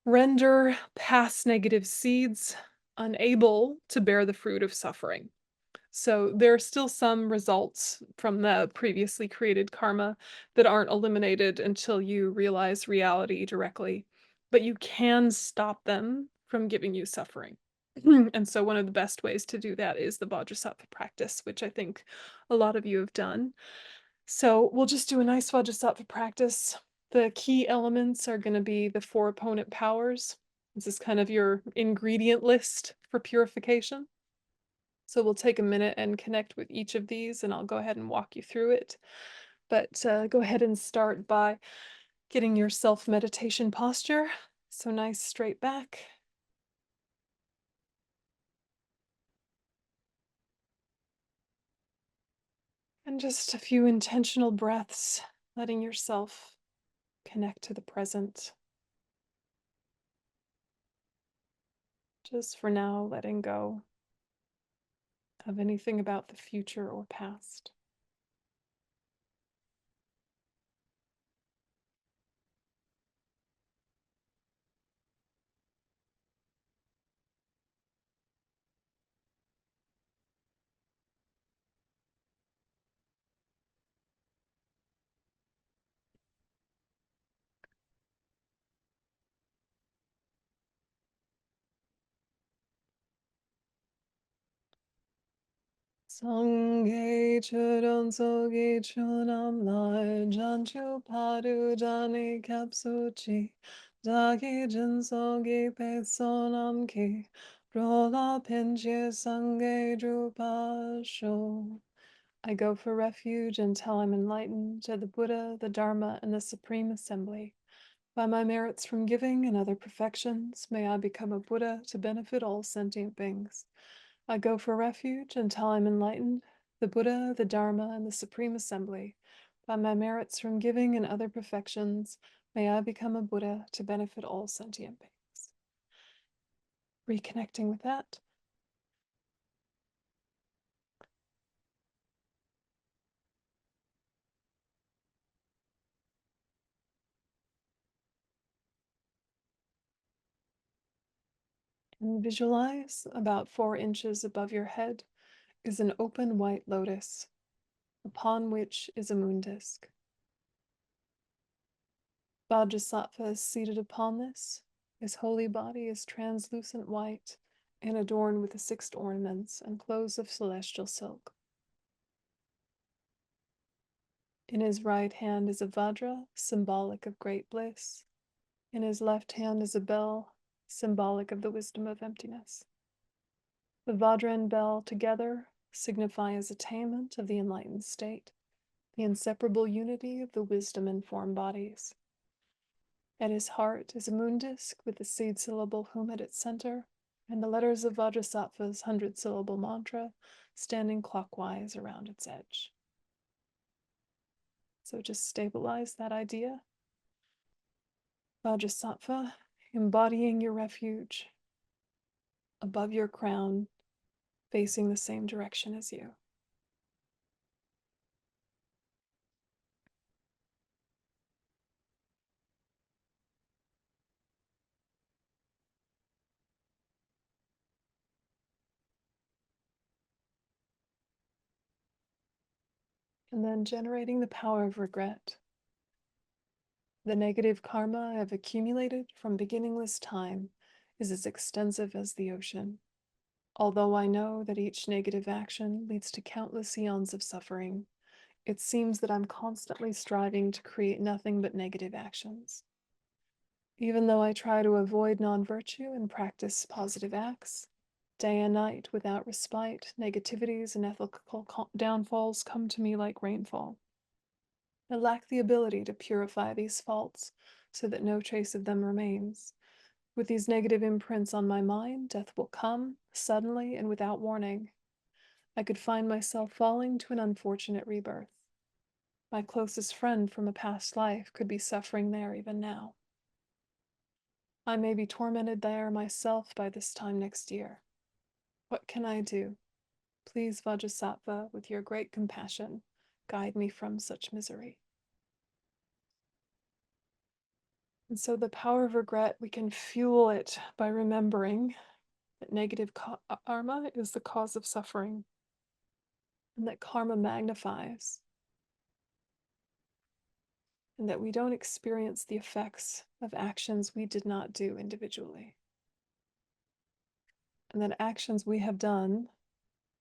render past negative seeds unable to bear the fruit of suffering. So there are still some results from the previously created karma that aren't eliminated until you realize reality directly, but you can stop them from giving you suffering. And so one of the best ways to do that is the Vajrasattva practice, which I think a lot of you have done. So we'll just do a nice Vajrasattva practice. The key elements are going to be the 4 opponent powers. This is kind of your ingredient list for purification. So we'll take a minute and connect with each of these, and I'll go ahead and walk you through it. But go ahead and start by getting your self-meditation posture. So nice straight back. And just a few intentional breaths, letting yourself connect to the present. Just for now, letting go of anything about the future or past. Sangye chudon sogi chunam lai janchu padu jani kapsuchi dagi jin sogi pesonam ki rola pinche sangye drupasho. I go for refuge until I'm enlightened to the Buddha, the Dharma, and the Supreme Assembly. By my merits from giving and other perfections, may I become a Buddha to benefit all sentient beings. I go for refuge until I'm enlightened, the Buddha, the Dharma, and the Supreme Assembly. By my merits from giving and other perfections, may I become a Buddha to benefit all sentient beings. Reconnecting with that. And visualize about 4 inches above your head is an open white lotus, upon which is a moon disk. Bodhisattva is seated upon this. His holy body is translucent white and adorned with the 6 ornaments and clothes of celestial silk. In his right hand is a Vajra, symbolic of great bliss. In his left hand is a bell, symbolic of the wisdom of emptiness. The Vajra and bell together signify his attainment of the enlightened state, the inseparable unity of the wisdom-informed bodies. At his heart is a moon disk with the seed syllable Hum at its center, and the letters of Vajrasattva's 100-syllable mantra standing clockwise around its edge. So just stabilize that idea. Vajrasattva, embodying your refuge above your crown, facing the same direction as you. And then generating the power of regret. The negative karma I've accumulated from beginningless time is as extensive as the ocean. Although I know that each negative action leads to countless eons of suffering, it seems that I'm constantly striving to create nothing but negative actions. Even though I try to avoid non-virtue and practice positive acts, day and night without respite, negativities and ethical downfalls come to me like rainfall. I lack the ability to purify these faults so that no trace of them remains. With these negative imprints on my mind, death will come, suddenly and without warning. I could find myself falling to an unfortunate rebirth. My closest friend from a past life could be suffering there even now. I may be tormented there myself by this time next year. What can I do? Please, Vajrasattva, with your great compassion, guide me from such misery. And so the power of regret, we can fuel it by remembering that negative karma is the cause of suffering, and that karma magnifies, and that we don't experience the effects of actions we did not do individually, and that actions we have done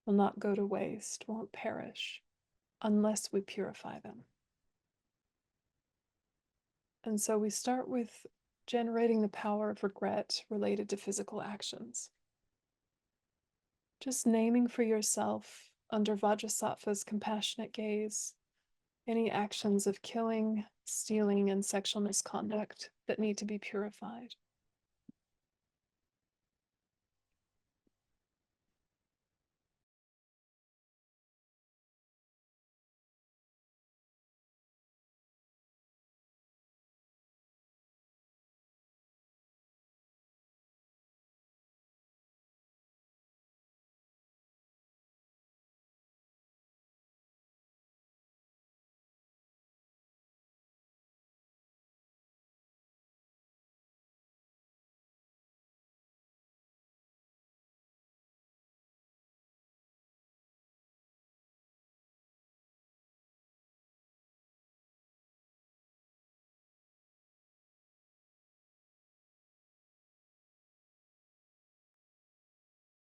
will not go to waste, won't perish, unless we purify them. And so we start with generating the power of regret related to physical actions. Just naming for yourself, under Vajrasattva's compassionate gaze, any actions of killing, stealing, and sexual misconduct that need to be purified.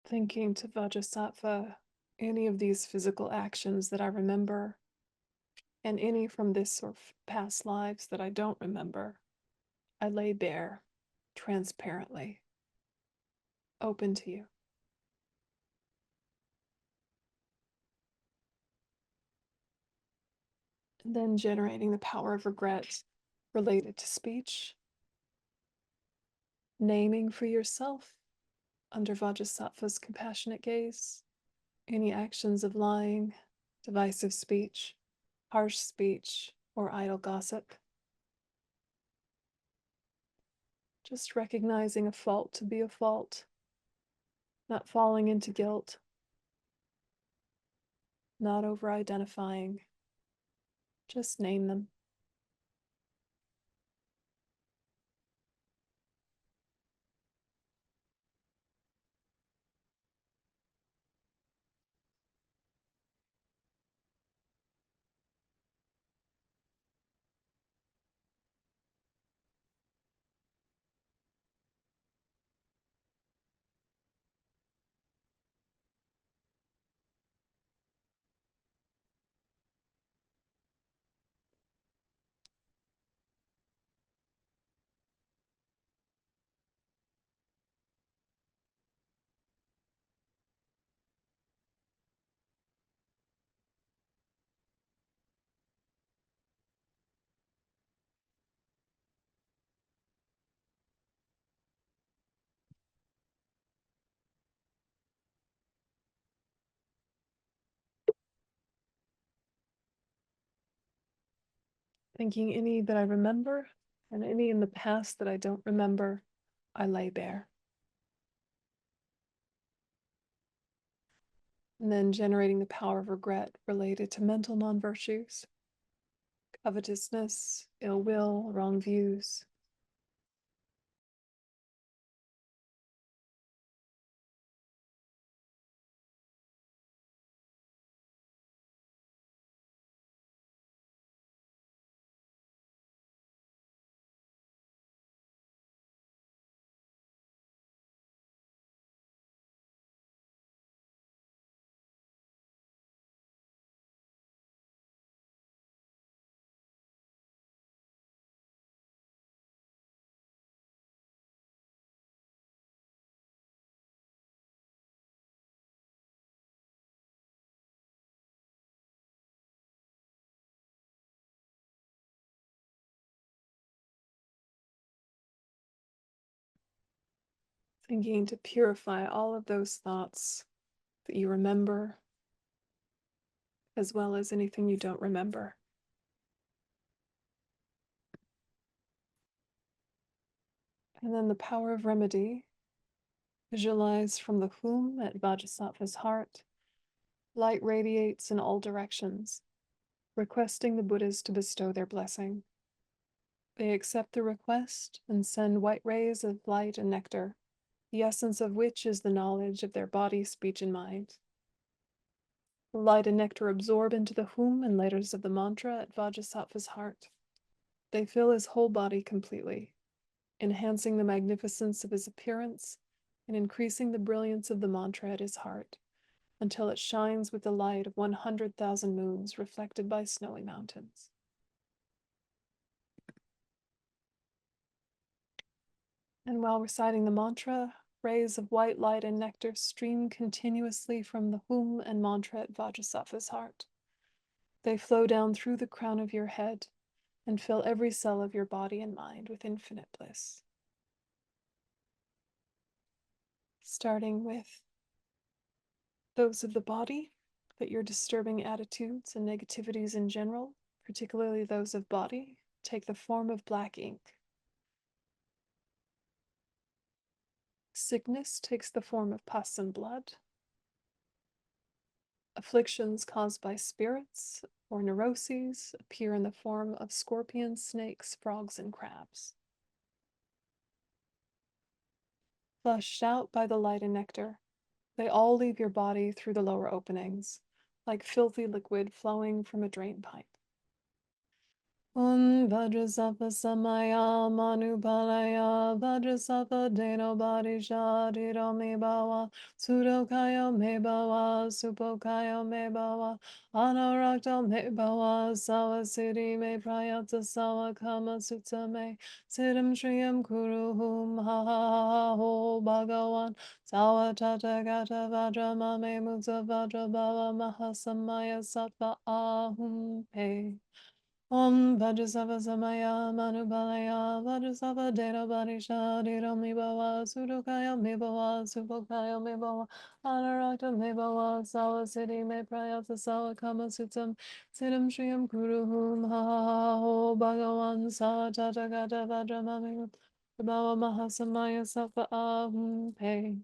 Thinking to Vajrasattva, any of these physical actions that I remember, and any from this or past lives that I don't remember, I lay bare, transparently, open to you. And then generating the power of regret related to speech, naming for yourself, under Vajrasattva's compassionate gaze, any actions of lying, divisive speech, harsh speech, or idle gossip. Just recognizing a fault to be a fault, not falling into guilt, not over-identifying. Just name them. Thinking any that I remember, and any in the past that I don't remember, I lay bare. And then generating the power of regret related to mental non-virtues, covetousness, ill will, wrong views. Thinking to purify all of those thoughts that you remember, as well as anything you don't remember. And then the power of remedy. Visualize from the womb at Vajrasattva's heart. Light radiates in all directions, requesting the Buddhas to bestow their blessing. They accept the request and send white rays of light and nectar, the essence of which is the knowledge of their body, speech, and mind. The light and nectar absorb into the hum and letters of the mantra at Vajrasattva's heart. They fill his whole body completely, enhancing the magnificence of his appearance and increasing the brilliance of the mantra at his heart, until it shines with the light of 100,000 moons reflected by snowy mountains. And while reciting the mantra, rays of white light and nectar stream continuously from the hum and mantra at Vajrasattva's heart. They flow down through the crown of your head and fill every cell of your body and mind with infinite bliss. Starting with those of the body, that your disturbing attitudes and negativities in general, particularly those of body, take the form of black ink. Sickness takes the form of pus and blood. Afflictions caused by spirits or neuroses appear in the form of scorpions, snakes, frogs, and crabs. Flushed out by the light and nectar, they all leave your body through the lower openings, like filthy liquid flowing from a drain pipe. Vajrasattva samaya manupalaya Vajrasattva deno bodhisha dito me bhava Sudokayo me bhava Supokayo me bhava Anarakto me bhava Sawasiddhi me prayata Sawakama sutta me Siddham shriyam kuruhum ha ha ha ho Bhagavan Sawatata gata vajra me mukta vajra bhava Mahasamaya sattva ahum pe. Om Vajrasattva Samaya Manupalaya Vajrasattva Deno Bodhisha Dito Me Bhava Sudokaya Me Bhava Supokaya Me Bhava Anarakta Me Bhava Sawasiddhi Me Prayata Sawakama Suttam Siddham Shriyam Kuruhum Ha Ha Ha Ho Bhagavan Savatata Gata Vajramami Bhava Mahasamaya Sattva Ahum Pe.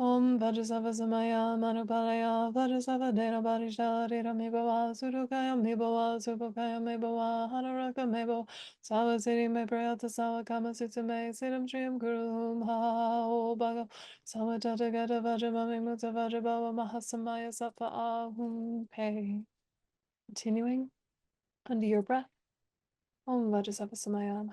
Om Vajrasattva Samaya Manupalaya Vajrasattva Deno Bodhisha Dito Me Bhava Sudokaya Me Bhava Supokaya Me Bhava Hanaraka Me Bhava Sawasiddhi Me Prayata Sawakama Sutta Me Siddham Shriyam Kuruhum Ha Ha Ha Ho Bhagav Savatata Gata Vajramami Mukta Vajrabhava Mahasamaya Sattva Ahum Pe. Continuing under your breath. Om Vajrasattva Samaya.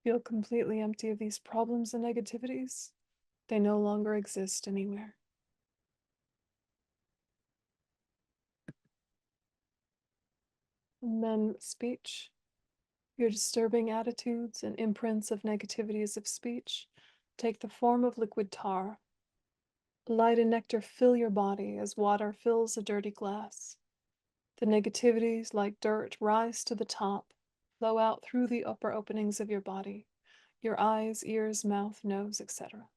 Feel completely empty of these problems and negativities, They no longer exist anywhere. And then speech. Your disturbing attitudes and imprints of negativities of speech take the form of liquid tar. Light and nectar fill your body as water fills a dirty glass. The negativities, like dirt, rise to the top, flow out through the upper openings of your body, your eyes, ears, mouth, nose, etc.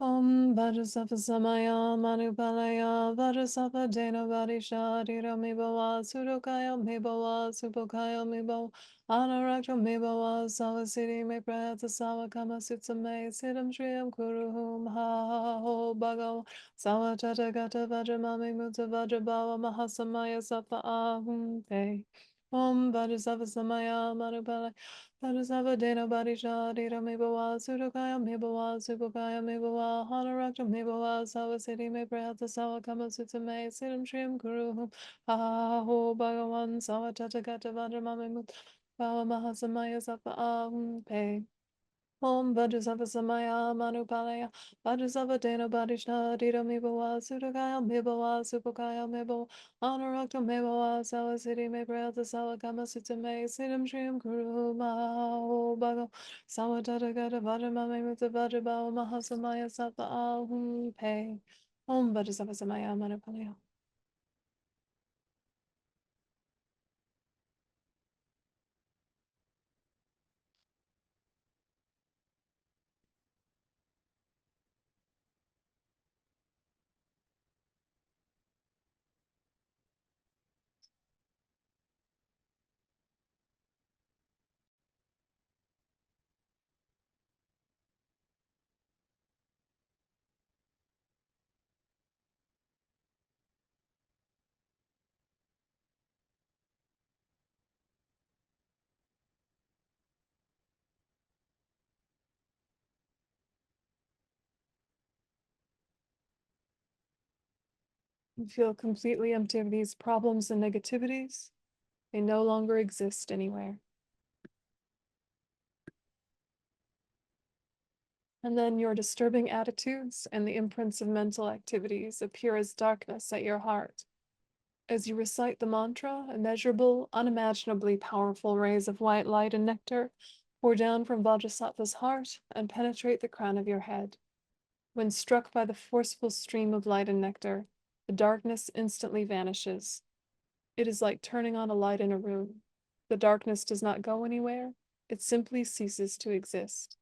Om Vajrasattva Samaya Manupalaya Vajrasattva Dena Vadisha Dira Mibawa Sudokaya Mibawa Supokaya Mibawa Anarakta Mibawa Savasiti Me Prayata Savakama Sutsame Siddham Shriyam Kuruhum Ha Ho Bhagav Savatata Gata Vajramami Mutta Vajrabhava Mahasamaya Sattva Ahum Te Om Vajrasattva Samaya Manupalaya Vajrasattva Dena Vadisha Dira Mibawa Sudokaya Mibawa Supokaya Mibawa Hanarakta Mibawa Savasiti Me Prayata Savakama Sutsame Siddham Shriyam Kuruhum Ha Ho Bhagavan Savatata Gata Vajramami Mutta Bhava Mahasamaya Sattva Ahum Te Om Vajrasattva Samaya Manupalaya Vajrasattva Dena Badishna Dita Mibawa Sudakaya Mibawa Supakaya Mibawa Anarakta Mibawa Savasiti Me Prayata Savakama Sutsame Siddham Shriyam Kuru Maho Bhagav Savatata Gata Vajramami Mutta Vajrabhava Mahasamaya Sattva Ahum Pe Om Vajrasattva Samaya Manupalaya. You feel completely empty of these problems and negativities. They no longer exist anywhere. And then your disturbing attitudes and the imprints of mental activities appear as darkness at your heart. As you recite the mantra, immeasurable, unimaginably powerful rays of white light and nectar pour down from Vajrasattva's heart and penetrate the crown of your head. When struck by the forceful stream of light and nectar, the darkness instantly vanishes. It is like turning on a light in a room. The darkness does not go anywhere, it simply ceases to exist.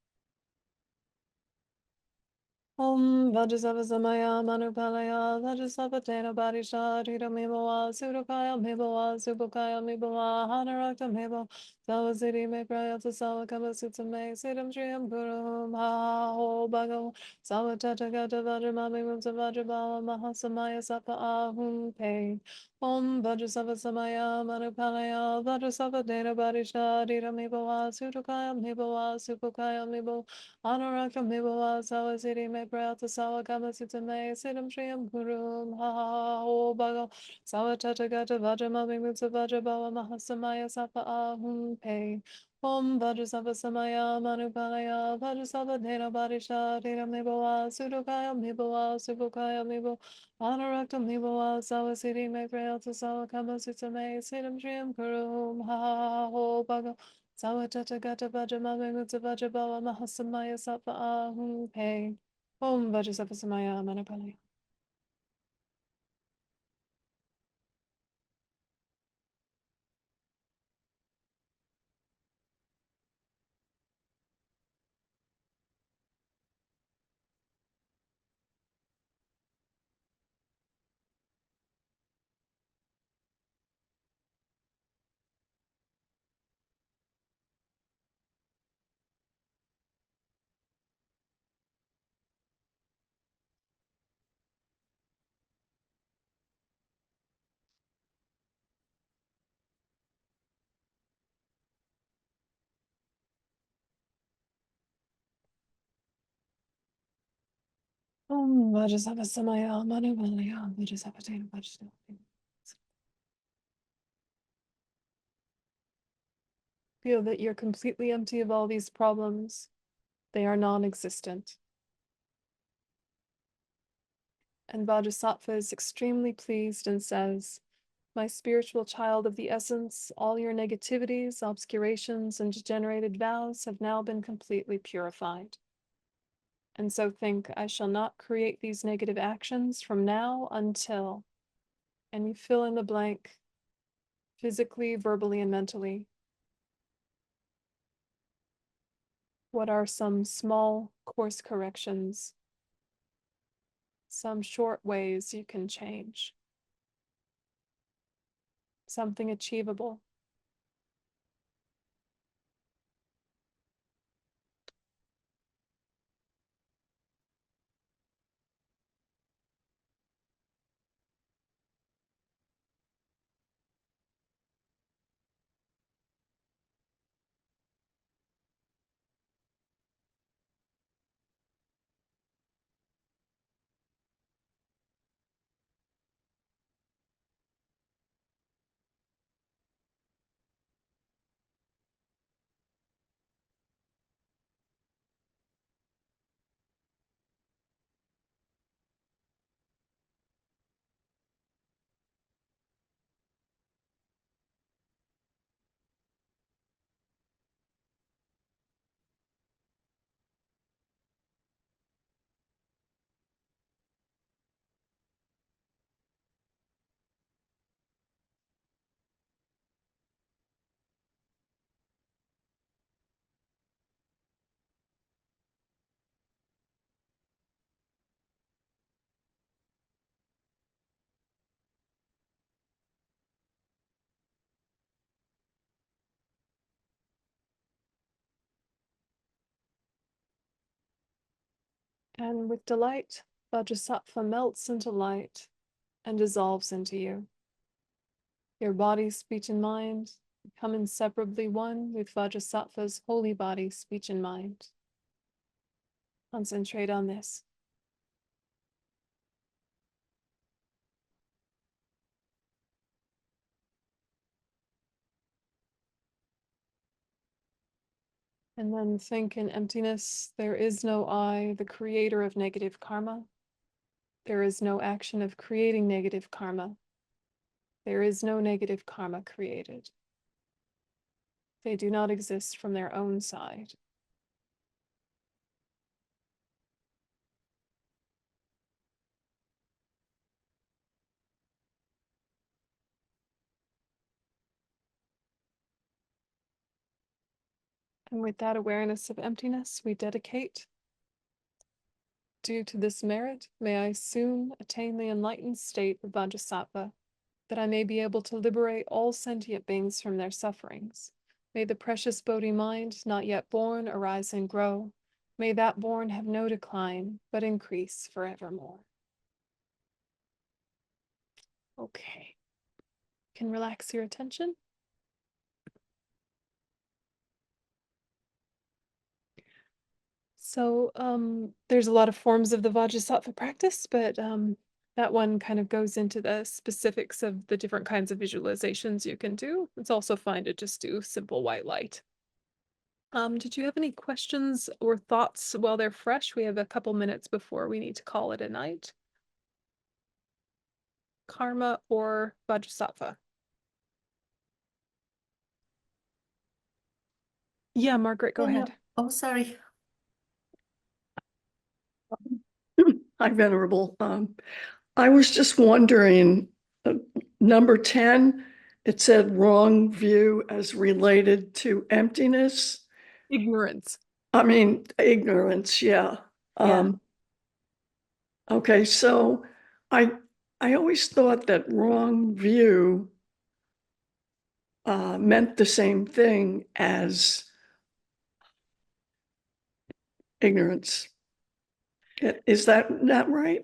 Om Vajrasattva Samaya Manupalaya Vajrasattva Dena Badisha Dita Mibawa Sudokaya Mibawa Supokaya Mibawa Hanarakta Mibawa Savasiti Me Prayata Savakama Sutsame Siddham Shriyam Kurum Ha Ho Bhagav Savatata Gata Vajramami Mutta Vajrabhava Mahasamaya Sattva Ahum Pe Om Vajrasattva Samaya Manupalaya Vajrasattva Dena Badisha Dita Mibawa Sudokaya Mibawa Supokaya Mibawa Anarakta Mibawa Savasiti Me Prayata Savakama Sutsame Siddham Shriyam Kurum Ha Ho Bhagav Savatata Gata Vajramami Mutta Vajrabhava Mahasamaya Sattva Ahum Pe Om Vajrasattva Samaya Manupalaya Vajrasattva Dena Badisha Dita Mibawa Sudokaya Mibawa Supokaya Mibawa Anarakta Mibawa Savasiti Me Prayata Savakama Sutsame Siddham Shriyam Kurum Ha Ho Bhagav Savatata Gata Vajramami Mutta Vajrabhava Mahasamaya Sattva Ahum Pe Om Vajrasattva Samaya Manupalaya. Om Vajrasattva Samaya Manupalaya Vajrasattva Dena Badisha. Feel that you're completely empty of all these problems. They are non-existent. And Bodhisattva is extremely pleased and says, "My spiritual child of the essence, all your negativities, obscurations, and degenerated vows have now been completely purified. And so think, I shall not create these negative actions from now until," and you fill in the blank, physically, verbally, and mentally. What are some small course corrections? Some short ways you can change. Something achievable. And with delight, Vajrasattva melts into light and dissolves into you. Your body, speech, and mind become inseparably one with Vajrasattva's holy body, speech, and mind. Concentrate on this. And then think in emptiness, there is no I, the creator of negative karma. There is no action of creating negative karma. There is no negative karma created. They do not exist from their own side. And with that awareness of emptiness, we dedicate. Due to this merit, may I soon attain the enlightened state of Vajrasattva, that I may be able to liberate all sentient beings from their sufferings. May the precious Bodhi mind, not yet born, arise and grow. May that born have no decline, but increase forevermore. Okay. Can relax your attention. So there's a lot of forms of the Vajrasattva practice, but that one kind of goes into the specifics of the different kinds of visualizations you can do. It's also fine to just do simple white light. Did you have any questions or thoughts while they're fresh? We have a couple minutes before we need to call it a night. Karma or Vajrasattva? Yeah, Margaret, go ahead. Oh, sorry. Hi, Venerable. I was just wondering, number 10, it said wrong view as related to emptiness. Ignorance. I mean, ignorance, yeah. Yeah. Okay, so I always thought that wrong view meant the same thing as ignorance. Is that not right?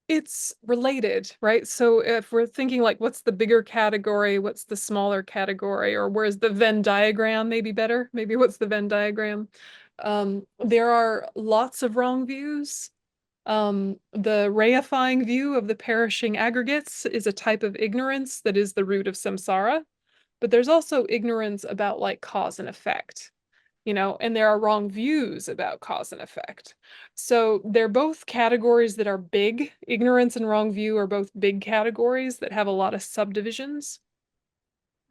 It's related, right? So if we're thinking like, what's the bigger category? What's the smaller category? Or where's the Venn diagram maybe better? Maybe what's the Venn diagram? There are lots of wrong views. The reifying view of the perishing aggregates is a type of ignorance that is the root of samsara. But there's also ignorance about like cause and effect. and there are wrong views about cause and effect. So they're both categories that are big. Ignorance and wrong view are both big categories that have a lot of subdivisions.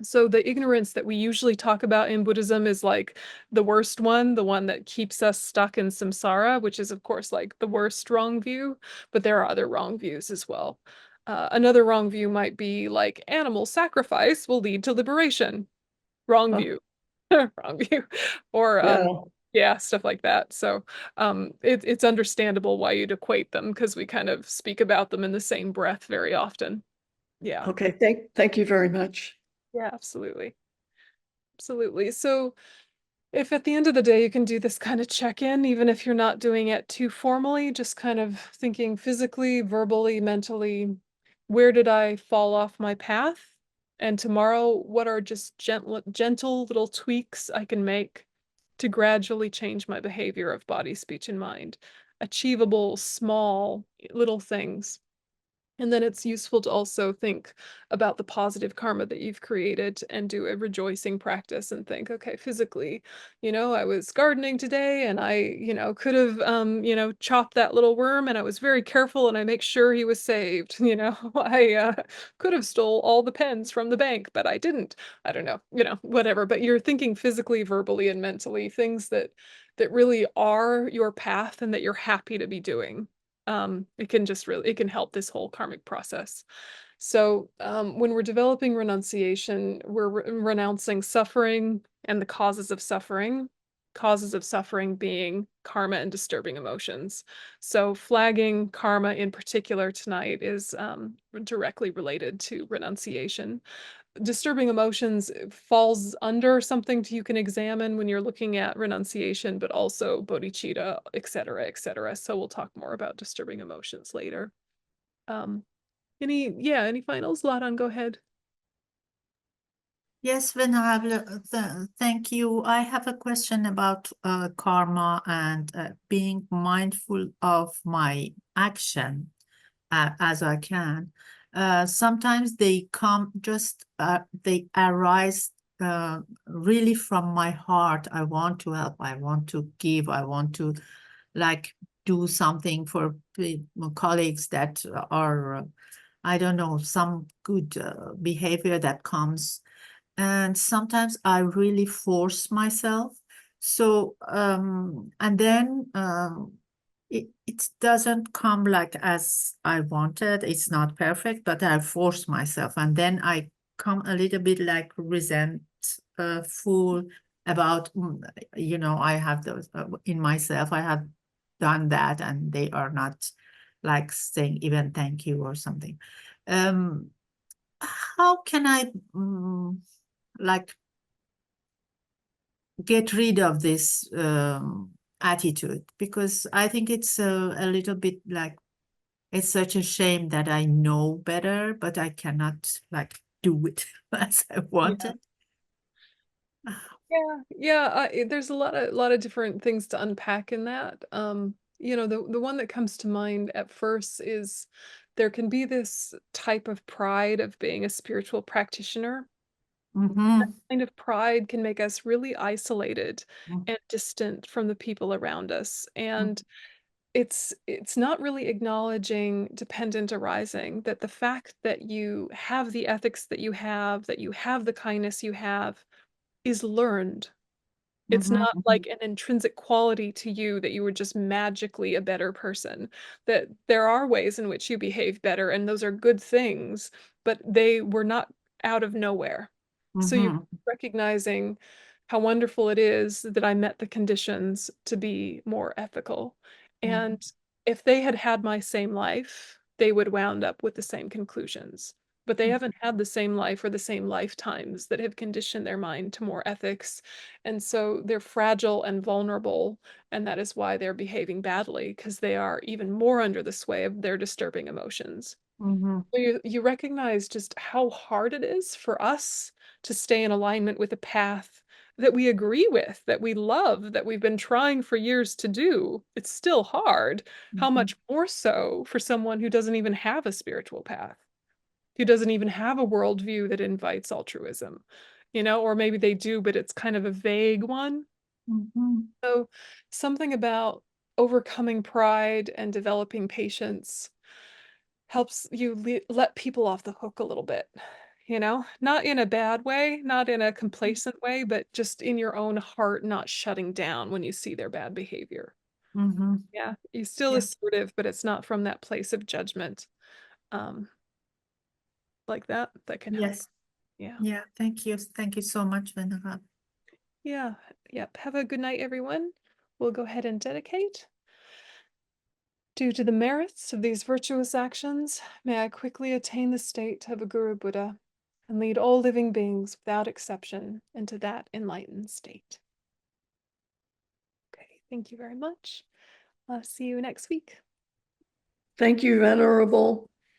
So the ignorance that we usually talk about in Buddhism is like the worst one, the one that keeps us stuck in samsara, which is of course like the worst wrong view, but there are other wrong views as well. Another wrong view might be like animal sacrifice will lead to liberation. Wrong Oh, view. Wrong view. Or yeah. yeah, stuff like that. So it's understandable why you'd equate them because we kind of speak about them in the same breath very often. Yeah. Okay. Thank you very much. Yeah, absolutely. Absolutely. So if at the end of the day you can do this kind of check-in, even if you're not doing it too formally, just kind of thinking physically, verbally, mentally, where did I fall off my path? And tomorrow, what are just gentle little tweaks I can make to gradually change my behavior of body, speech, and mind? Achievable, small, little things. And then it's useful to also think about the positive karma that you've created and do a rejoicing practice and think, okay, physically, I was gardening today and I, could have, chopped that little worm and I was very careful and I make sure he was saved. I could have stole all the pens from the bank, but I didn't. I don't know, whatever. But you're thinking physically, verbally, and mentally, things that really are your path and that you're happy to be doing. It can help this whole karmic process. So when we're developing renunciation, we're renouncing suffering and the causes of suffering being karma and disturbing emotions. So flagging karma in particular tonight is directly related to renunciation. Disturbing emotions falls under something you can examine when you're looking at renunciation, but also bodhicitta, et cetera, et cetera. So we'll talk more about disturbing emotions later. Um, any finals? Ladan, go ahead. Yes, Venerable, thank you. I have a question about karma and being mindful of my action as I can. Sometimes they come they arise really from my heart. I want to help, I want to give, I want to like do something for colleagues that are, I don't know, some good behavior that comes. And sometimes I really force myself. So, and then it doesn't come like as I wanted. It's not perfect, but I force myself. And then I come a little bit like resentful about, I have those in myself. I have done that and they are not like saying even thank you or something. How can I like get rid of this attitude? Because I think it's a little bit like it's such a shame that I know better, but I cannot like do it as I wanted. There's a lot of different things to unpack in that. The one that comes to mind at first is there can be this type of pride of being a spiritual practitioner. That kind of pride can make us really isolated and distant from the people around us. And it's not really acknowledging dependent arising, that the fact that you have the ethics that you have the kindness you have, is learned. It's not like an intrinsic quality to you that you were just magically a better person. That there are ways in which you behave better, and those are good things, but they were not out of nowhere. So you're recognizing how wonderful it is that I met the conditions to be more ethical. And if they had had my same life, they would wound up with the same conclusions. But they haven't had the same life or the same lifetimes that have conditioned their mind to more ethics. And so they're fragile and vulnerable. And that is why they're behaving badly, because they are even more under the sway of their disturbing emotions. So you recognize just how hard it is for us to stay in alignment with a path that we agree with, that we love, that we've been trying for years to do. It's still hard. How much more so for someone who doesn't even have a spiritual path, who doesn't even have a worldview that invites altruism, or maybe they do, but it's kind of a vague one. Mhm. So something about overcoming pride and developing patience helps you let people off the hook a little bit, not in a bad way, not in a complacent way, but just in your own heart, not shutting down when you see their bad behavior. Mhm. Yeah, you're still Yeah. assertive, but it's not from that place of judgment. Like that can help. Yes. Yeah. Yeah. Thank you. Thank you so much, Venerable. Yeah. Yep. Have a good night, everyone. We'll go ahead and dedicate. Due to the merits of these virtuous actions, may I quickly attain the state of a Guru Buddha and lead all living beings without exception into that enlightened state. Okay, thank you very much. See you next week. Thank you, Venerable.